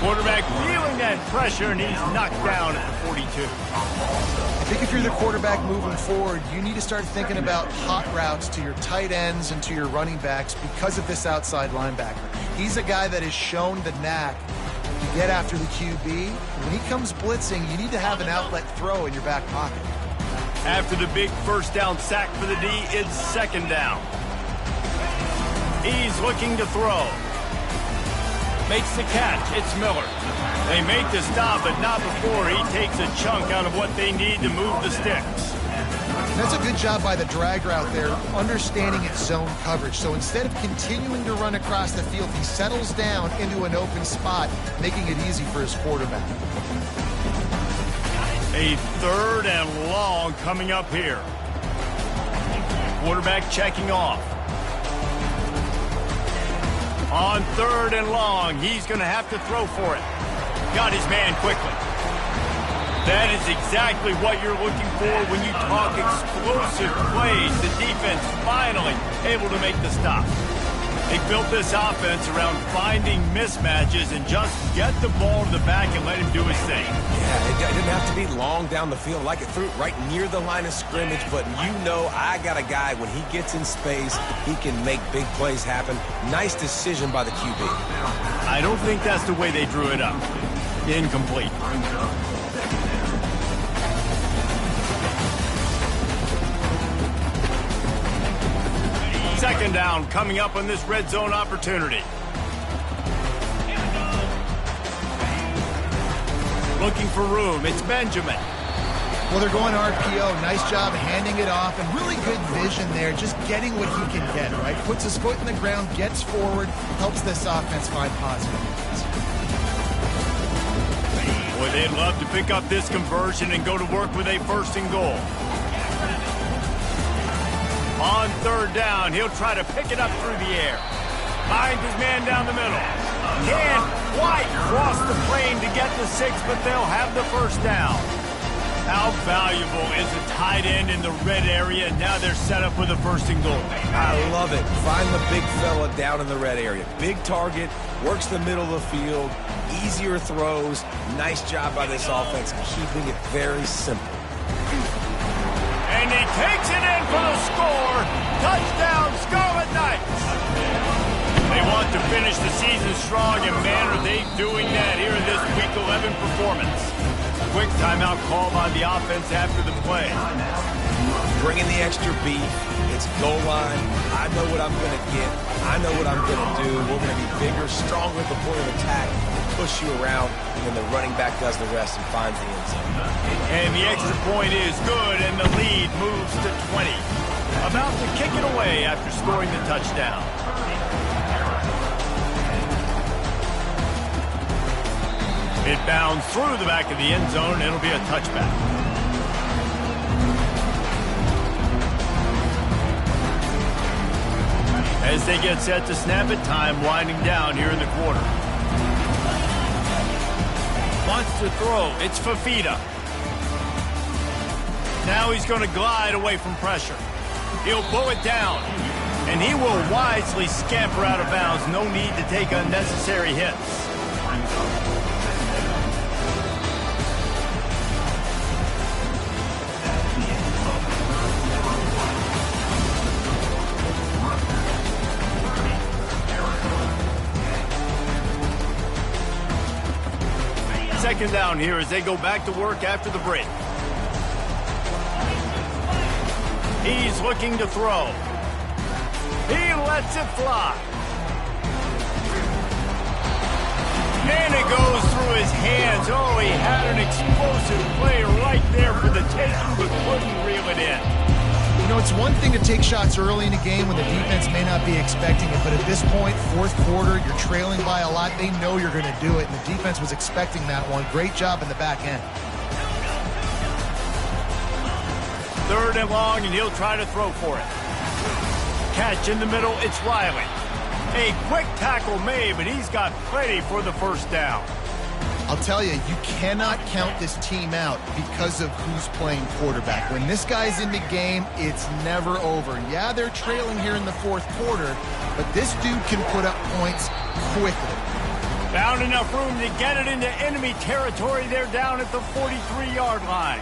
Quarterback feeling that pressure, and he's knocked down at the 42. I think if you're the quarterback moving forward, you need to start thinking about hot routes to your tight ends and to your running backs because of this outside linebacker. He's a guy that has shown the knack to get after the QB. When he comes blitzing, you need to have an outlet throw in your back pocket. After the big 1st down sack for the D, it's 2nd down. He's looking to throw. Makes the catch. It's Miller. They make the stop, but not before he takes a chunk out of what they need to move the sticks. That's a good job by the drag route there, understanding its zone coverage. So instead of continuing to run across the field, he settles down into an open spot, making it easy for his quarterback. A 3rd and long coming up here. Quarterback checking off. On 3rd and long, he's going to have to throw for it. Got his man quickly. That is exactly what you're looking for when you talk explosive plays. The defense finally able to make the stop. They built this offense around finding mismatches and just get the ball to the back and let him do his thing. Yeah, it didn't have to be long down the field. Like it threw it right near the line of scrimmage, but you know I got a guy, when he gets in space, he can make big plays happen. Nice decision by the QB. I don't think that's the way they drew it up. Incomplete. Second down coming up on this red zone opportunity. Looking for room. It's Benjamin. Well, they're going RPO. Nice job handing it off, and really good vision there, just getting what he can get, right? Puts his foot in the ground, gets forward, helps this offense find positive. Boy, they'd love to pick up this conversion and go to work with a 1st and goal. On 3rd down, he'll try to pick it up through the air. Finds his man down the middle. Can't quite cross the plane to get the 6, but they'll have the 1st down. How valuable is a tight end in the red area? Now they're set up with a 1st and goal. I love it. Find the big fella down in the red area. Big target, works the middle of the field, easier throws. Nice job by this offense, keeping it very simple. And he takes it in for the score. Touchdown, Scarlet Knights. They want to finish the season strong, and man, are they doing that here in this Week 11 performance. Quick timeout call by the offense after the play. Bringing the extra beef. It's goal line. I know what I'm going to get. I know what I'm going to do. We're going to be bigger, stronger at the point of attack, push you around, and the running back does the rest and finds the end zone. And the extra point is good, and the lead moves to 20. About to kick it away after scoring the touchdown. It bounds through the back of the end zone, and it'll be a touchback. As they get set to snap it, time winding down here in the quarter. Wants to throw. It's Fafita. Now he's going to glide away from pressure. He'll pull it down. And he will wisely scamper out of bounds. No need to take unnecessary hits. Second down here as they go back to work after the break. He's looking to throw. He lets it fly. And it goes through his hands. Oh, he had an explosive play right there for the taking, but couldn't reel it in. You know, it's one thing to take shots early in a game when the defense may not be expecting it, but at this point, fourth quarter, you're trailing by a lot. They know you're going to do it, and the defense was expecting that one. Great job in the back end. Third and long, and he'll try to throw for it. Catch in the middle, it's Riley. A quick tackle made, but he's got plenty for the first down. I'll tell you, you cannot count this team out because of who's playing quarterback. When this guy's in the game, it's never over. Yeah, they're trailing here in the fourth quarter, but this dude can put up points quickly. Found enough room to get it into enemy territory. They're down at the 43-yard line.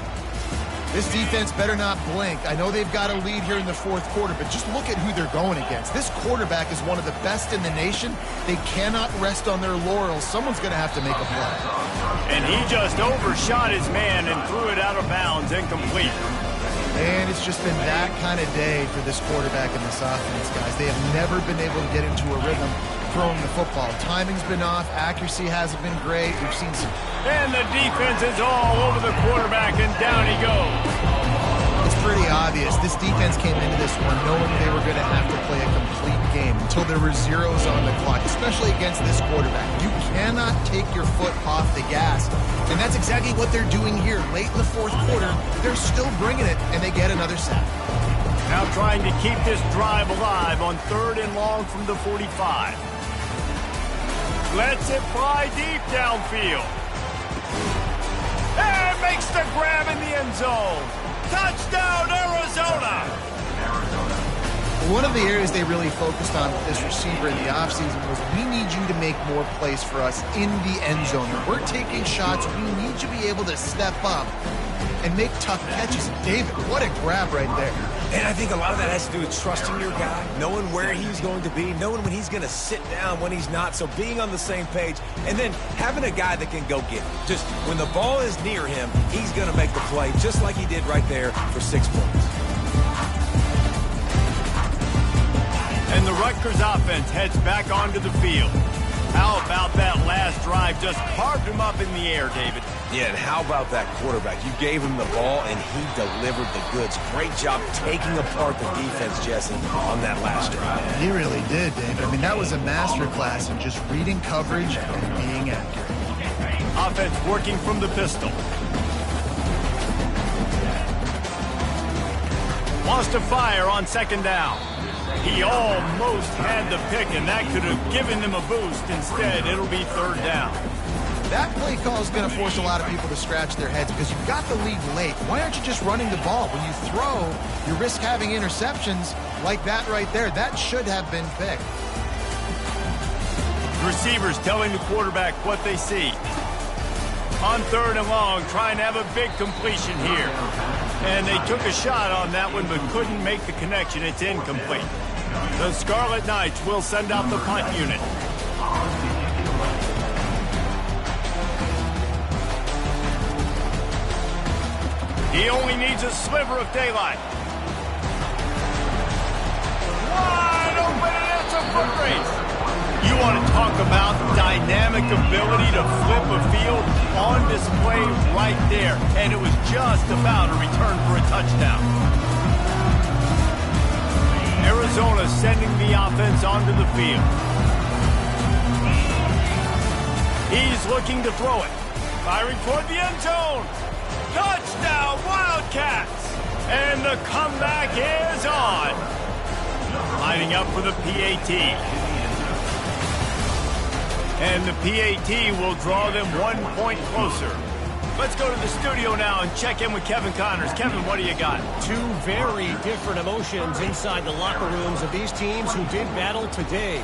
This defense better not blink. I know they've got a lead here in the fourth quarter, but just look at who they're going against. This quarterback is one of the best in the nation. They cannot rest on their laurels. Someone's going to have to make a play. And he just overshot his man and threw it out of bounds, incomplete. And it's just been that kind of day for this quarterback and this offense, guys. They have never been able to get into a rhythm throwing the football. Timing's been off. Accuracy hasn't been great. We've seen some... And the defense is all over the quarterback, and down he goes. It's pretty obvious. This defense came into this one knowing they were going to have to play a complete game until there were zeros on the clock, especially against this quarterback. You cannot take your foot off the gas, and that's exactly what they're doing here. Late in the fourth quarter, they're still bringing it, and they get another sack. Now trying to keep this drive alive on third and long from the 45. Lets it fly deep downfield. And makes the grab in the end zone. Touchdown, Arizona! One of the areas they really focused on with this receiver in the offseason was, we need you to make more plays for us in the end zone. When we're taking shots, we need you to be able to step up and make tough catches. David, what a grab right there. And I think a lot of that has to do with trusting your guy, knowing where he's going to be, knowing when he's going to sit down, when he's not, so being on the same page, and then having a guy that can go get it. Just when the ball is near him, he's going to make the play, just like he did right there for 6 points. And the Rutgers offense heads back onto the field. How about that last drive? Just carved him up in the air, David. Yeah, and how about that quarterback? You gave him the ball, and he delivered the goods. Great job taking apart the defense, Jesse, on that last drive. He really did, David. I mean, that was a masterclass in just reading coverage and being accurate. Offense working from the pistol. Wants to fire on second down. He almost had the pick, and that could have given them a boost. Instead, it'll be third down. That play call is going to force a lot of people to scratch their heads because you've got the lead late. Why aren't you just running the ball? When you throw, you risk having interceptions like that right there. That should have been picked. Receivers telling the quarterback what they see. On third and long, trying to have a big completion here. And they took a shot on that one but couldn't make the connection. It's incomplete. The Scarlet Knights will send out the punt unit. He only needs a sliver of daylight. Wide open, and it's a foot race. You want to talk about dynamic ability to flip a field on display right there. And it was just about a return for a touchdown. Arizona sending the offense onto the field. He's looking to throw it. Firing toward the end zone. Touchdown, Wildcats! And the comeback is on. Lining up for the PAT. And the PAT will draw them 1 point closer. Let's go to the studio now and check in with Kevin Connors. Kevin, what do you got? Two very different emotions inside the locker rooms of these teams who did battle today.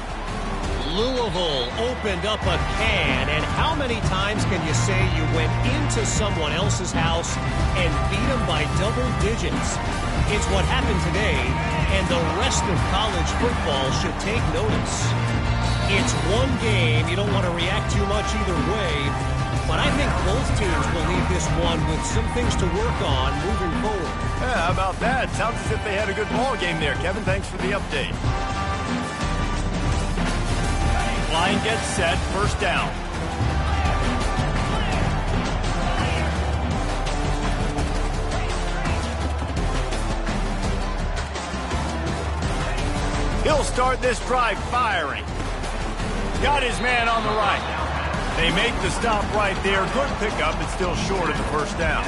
Louisville opened up a can, and how many times can you say you went into someone else's house and beat them by double digits? It's what happened today, and the rest of college football should take notice. It's one game. You don't want to react too much either way, but I think both teams will leave this one with some things to work on moving forward. Yeah, how about that? Sounds as if they had a good ball game there. Kevin, thanks for the update. Line gets set, first down. He'll start this drive firing. Got his man on the right. They make the stop right there. Good pickup, but still short of the first down.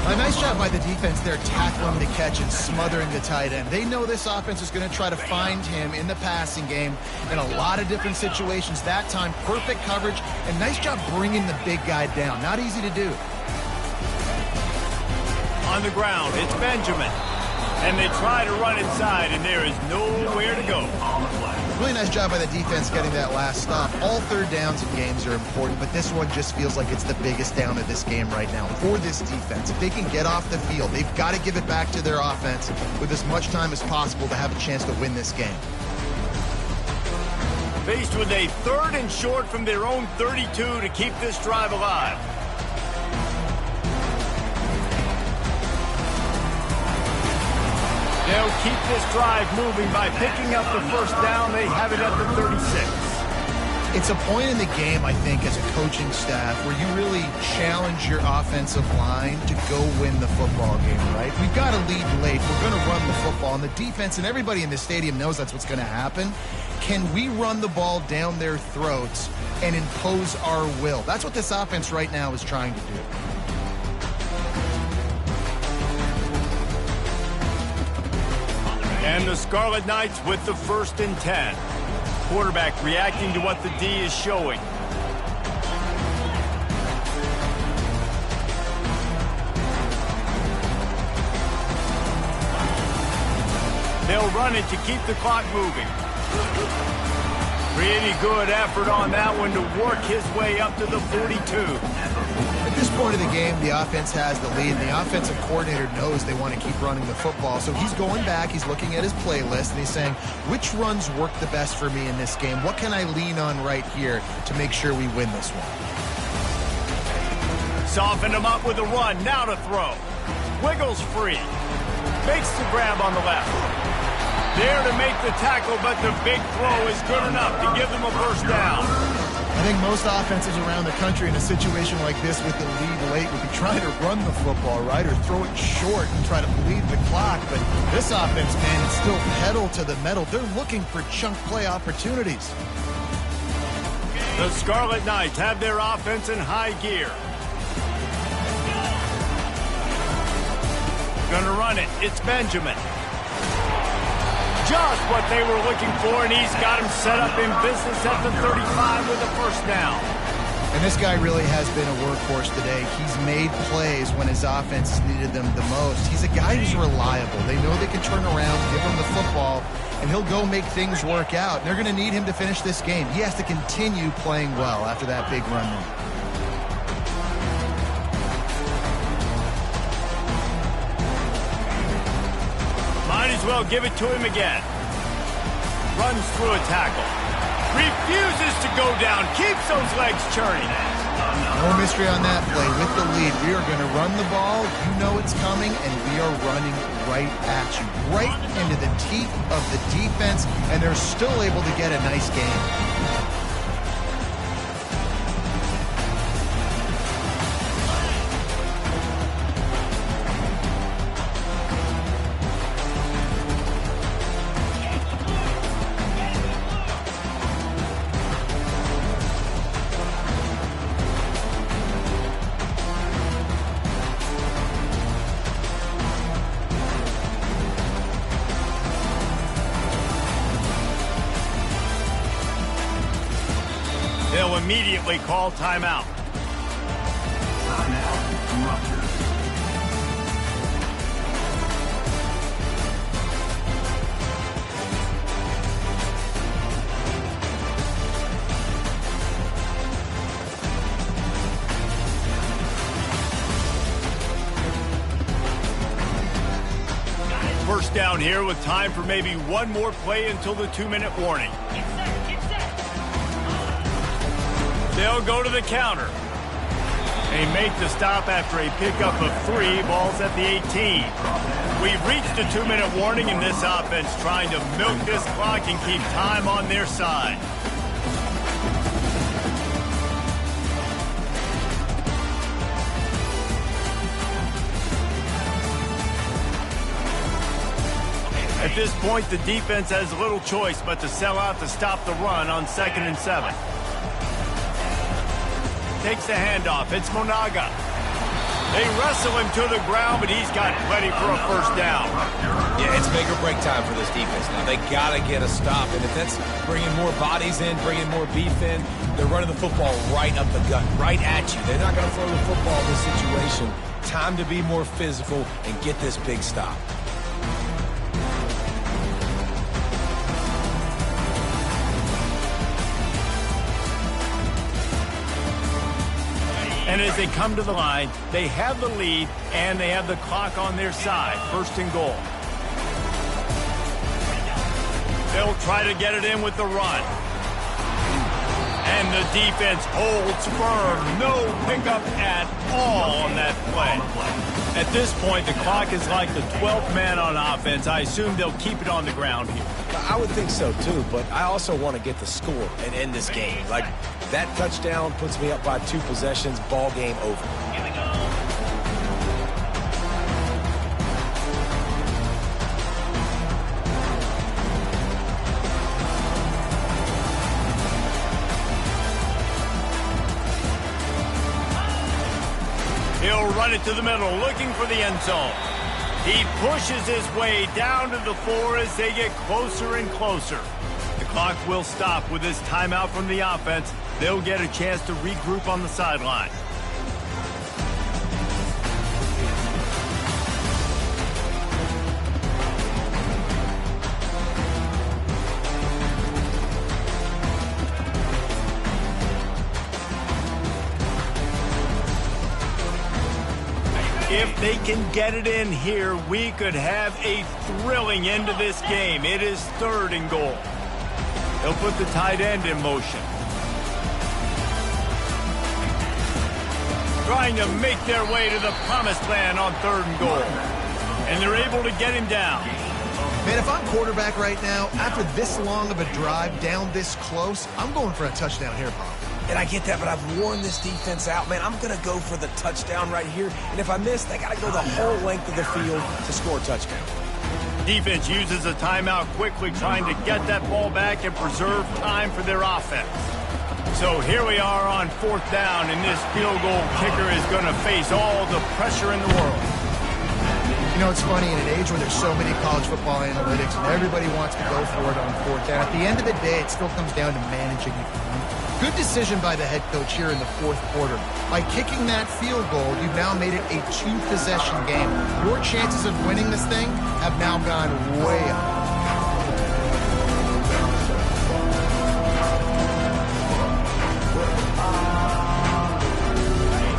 A nice job by the defense there, tackling the catch and smothering the tight end. They know this offense is going to try to find him in the passing game in a lot of different situations. That time, perfect coverage, and nice job bringing the big guy down. Not easy to do. On the ground, it's Benjamin. And they try to run inside, and there is nowhere to go. Really nice job by the defense getting that last stop. All third downs in games are important, but this one just feels like it's the biggest down of this game right now for this defense. If they can get off the field, they've got to give it back to their offense with as much time as possible to have a chance to win this game. Faced with a third and short from their own 32 to keep this drive alive. They'll keep this drive moving by picking up the first down. They have it at the 36. It's a point in the game, I think, as a coaching staff where you really challenge your offensive line to go win the football game, right? We've got to lead late. We're going to run the football. And the defense and everybody in the stadium knows that's what's going to happen. Can we run the ball down their throats and impose our will? That's what this offense right now is trying to do. And the Scarlet Knights with the 1st and 10. Quarterback reacting to what the D is showing. They'll run it to keep the clock moving. Pretty good effort on that one to work his way up to the 42. At this point of the game, the offense has the lead, and the offensive coordinator knows they want to keep running the football. So he's going back, he's looking at his playlist, and he's saying, which runs work the best for me in this game? What can I lean on right here to make sure we win this one? Softened him up with a run, now to throw. Wiggles free. Makes the grab on the left. There to make the tackle, but the big throw is good enough to give them a first down. I think most offenses around the country in a situation like this with the lead late would be trying to run the football, right, or throw it short and try to bleed the clock. But this offense, man, it's still pedal to the metal. They're looking for chunk play opportunities. The Scarlet Knights have their offense in high gear. Gonna run it. It's Benjamin. Just what they were looking for, and he's got him set up in business at the 35 with a first down. And this guy really has been a workhorse today. He's made plays when his offense needed them the most. He's a guy who's reliable. They know they can turn around, give him the football, and he'll go make things work out. They're going to need him to finish this game. He has to continue playing well after that big run there. Might as well give it to him again. Runs through a tackle. Refuses to go down. Keeps those legs churning. No mystery on that play. With the lead, we are going to run the ball. You know it's coming, and we are running right at you. Right into the teeth of the defense, and they're still able to get a nice game. They'll immediately call timeout. down here with time for maybe one more play until the 2-minute warning. They'll go to the counter. They make the stop after a pickup of 3 balls at the 18. We've reached a 2-minute warning in this offense, trying to milk this clock and keep time on their side. At this point, the defense has little choice but to sell out to stop the run on 2nd and 7. Takes the handoff. It's Monaga. They wrestle him to the ground, but he's got plenty for a first down. Yeah, it's make or break time for this defense now. They got to get a stop, and if that's bringing more bodies in, bringing more beef in, they're running the football right up the gut, right at you. They're not going to throw the football in this situation. Time to be more physical and get this big stop. And as they come to the line, they have the lead and they have the clock on their side. 1st and goal. They'll try to get it in with the run. And the defense holds firm. No pickup at all on that play. At this point, the clock is like the 12th man on offense. I assume they'll keep it on the ground here. I would think so, too, but I also want to get the score and end this game. Like, that touchdown puts me up by 2 possessions, ball game over. He'll run it to the middle, looking for the end zone. He pushes his way down to the 4 as they get closer and closer. The clock will stop with this timeout from the offense. They'll get a chance to regroup on the sideline. If they can get it in here, we could have a thrilling end to this game. It is 3rd and goal. They'll put the tight end in motion. Trying to make their way to the promised land on 3rd and goal. And they're able to get him down. Man, if I'm quarterback right now, after this long of a drive down this close, I'm going for a touchdown here, Bob. And I get that, but I've worn this defense out. Man, I'm going to go for the touchdown right here. And if I miss, they got to go the whole length of the field to score a touchdown. Defense uses a timeout quickly, trying to get that ball back and preserve time for their offense. So here we are on 4th down, and this field goal kicker is going to face all the pressure in the world. You know, it's funny, in an age where there's so many college football analytics and everybody wants to go for it on 4th down, at the end of the day, it still comes down to managing it. Good decision by the head coach here in the 4th quarter. By kicking that field goal, you've now made it a 2-possession game. Your chances of winning this thing have now gone way up.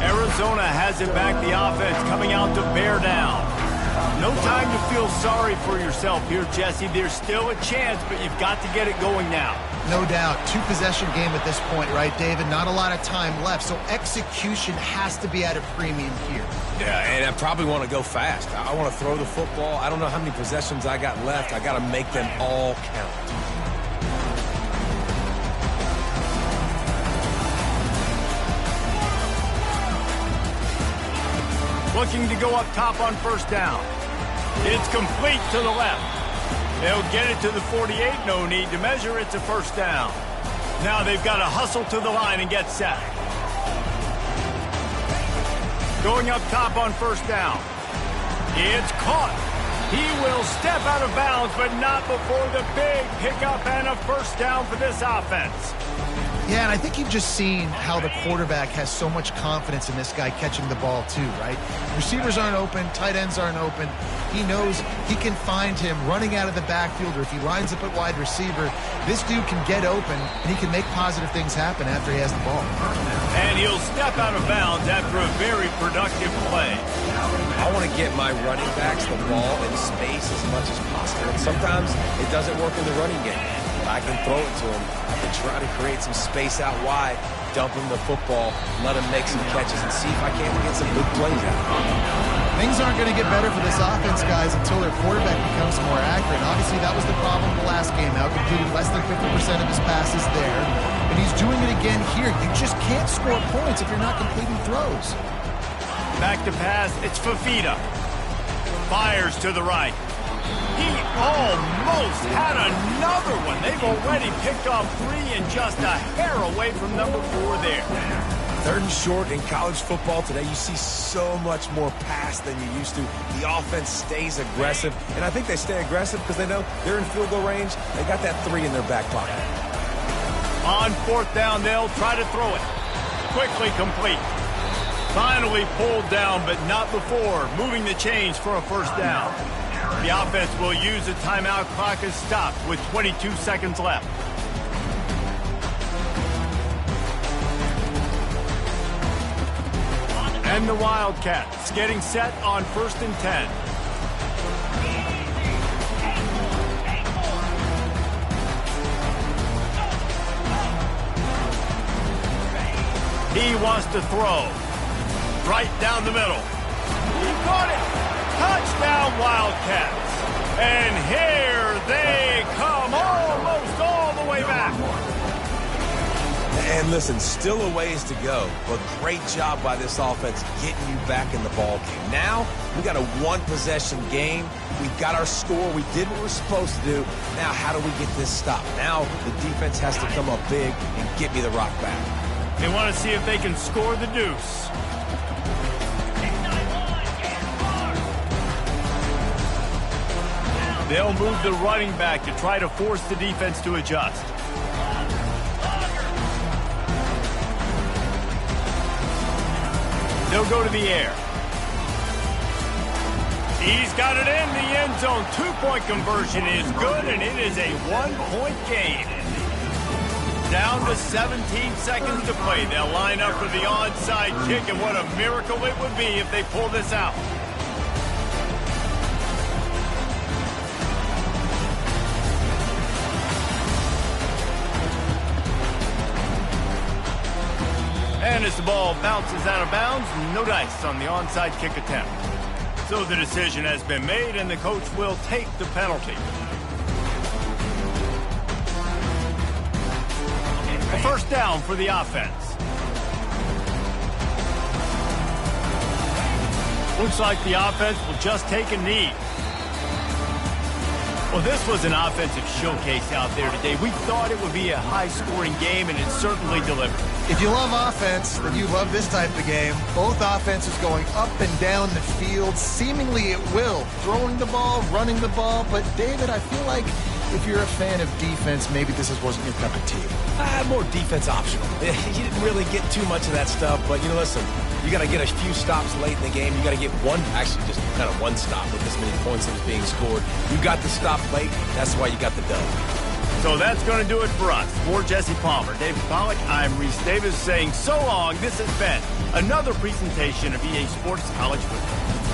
Arizona has it back, the offense coming out to bear down. No time to feel sorry for yourself here, Jesse. There's still a chance, but you've got to get it going now. No doubt. 2-possession game at this point, right, David? Not a lot of time left, so execution has to be at a premium here. Yeah, and I probably want to go fast. I want to throw the football. I don't know how many possessions I got left. I got to make them all count. Looking to go up top on 1st down. It's complete to the left. They'll get it to the 48. No need to measure. It's a 1st down. Now they've got to hustle to the line and get set. Going up top on 1st down. It's caught. He will step out of bounds, but not before the big pickup and a 1st down for this offense. Yeah, and I think you've just seen how the quarterback has so much confidence in this guy catching the ball too, right? Receivers aren't open, tight ends aren't open. He knows he can find him running out of the backfield, or if he lines up at wide receiver, this dude can get open, and he can make positive things happen after he has the ball. And he'll step out of bounds after a very productive play. I want to get my running backs the ball in space as much as possible. And sometimes it doesn't work in the running game. I can throw it to him. I can try to create some space out wide, dump him the football, let him make some catches, and see if I can't get some big plays out. Things aren't going to get better for this offense, guys, until their quarterback becomes more accurate. Obviously, that was the problem the last game out. Completed less than 50% of his passes there. And he's doing it again here. You just can't score points if you're not completing throws. Back to pass, it's Fafita. Fires to the right. He almost had another one. They've already picked off 3 and just a hair away from number 4 there. 3rd and short in college football today, you see so much more pass than you used to. The offense stays aggressive, and I think they stay aggressive because they know they're in field goal range. They got that 3 in their back pocket. On 4th down, they'll try to throw it. Quickly complete. Finally pulled down, but not before moving the chains for a 1st down. The offense will use a timeout. Clock is stopped with 22 seconds left. And the Wildcats getting set on 1st and 10. He wants to throw. Right down the middle. He caught it. Touchdown, Wildcats. And here they come, almost all the way back. And listen, still a ways to go, but great job by this offense getting you back in the ball game. Now, we got a 1-possession game. We've got our score. We did what we're supposed to do. Now, how do we get this stopped? Now, the defense has to come up big and get me the rock back. They want to see if they can score the deuce. They'll move the running back to try to force the defense to adjust. They'll go to the air. He's got it in the end zone. 2-point conversion is good, and it is a 1-point gain. Down to 17 seconds to play. They'll line up for the onside kick, and what a miracle it would be if they pull this out. And as the ball bounces out of bounds, no dice on the onside kick attempt. So the decision has been made, and the coach will take the penalty. A 1st down for the offense. Looks like the offense will just take a knee. Well, this was an offensive showcase out there today. We thought it would be a high-scoring game, and it certainly delivered. If you love offense, then you love this type of game. Both offenses going up and down the field, seemingly at will. Throwing the ball, running the ball. But, David, I feel like if you're a fan of defense, maybe this wasn't your cup of tea. More defense optional. You didn't really get too much of that stuff, but, listen, you got to get a few stops late in the game. You got to get just kind of one stop with this many points that was being scored. You got the stop late. That's why you got the dub. So that's going to do it for us. For Jesse Palmer, David Pollack, I'm Reese Davis saying so long. This has been another presentation of EA Sports College Football.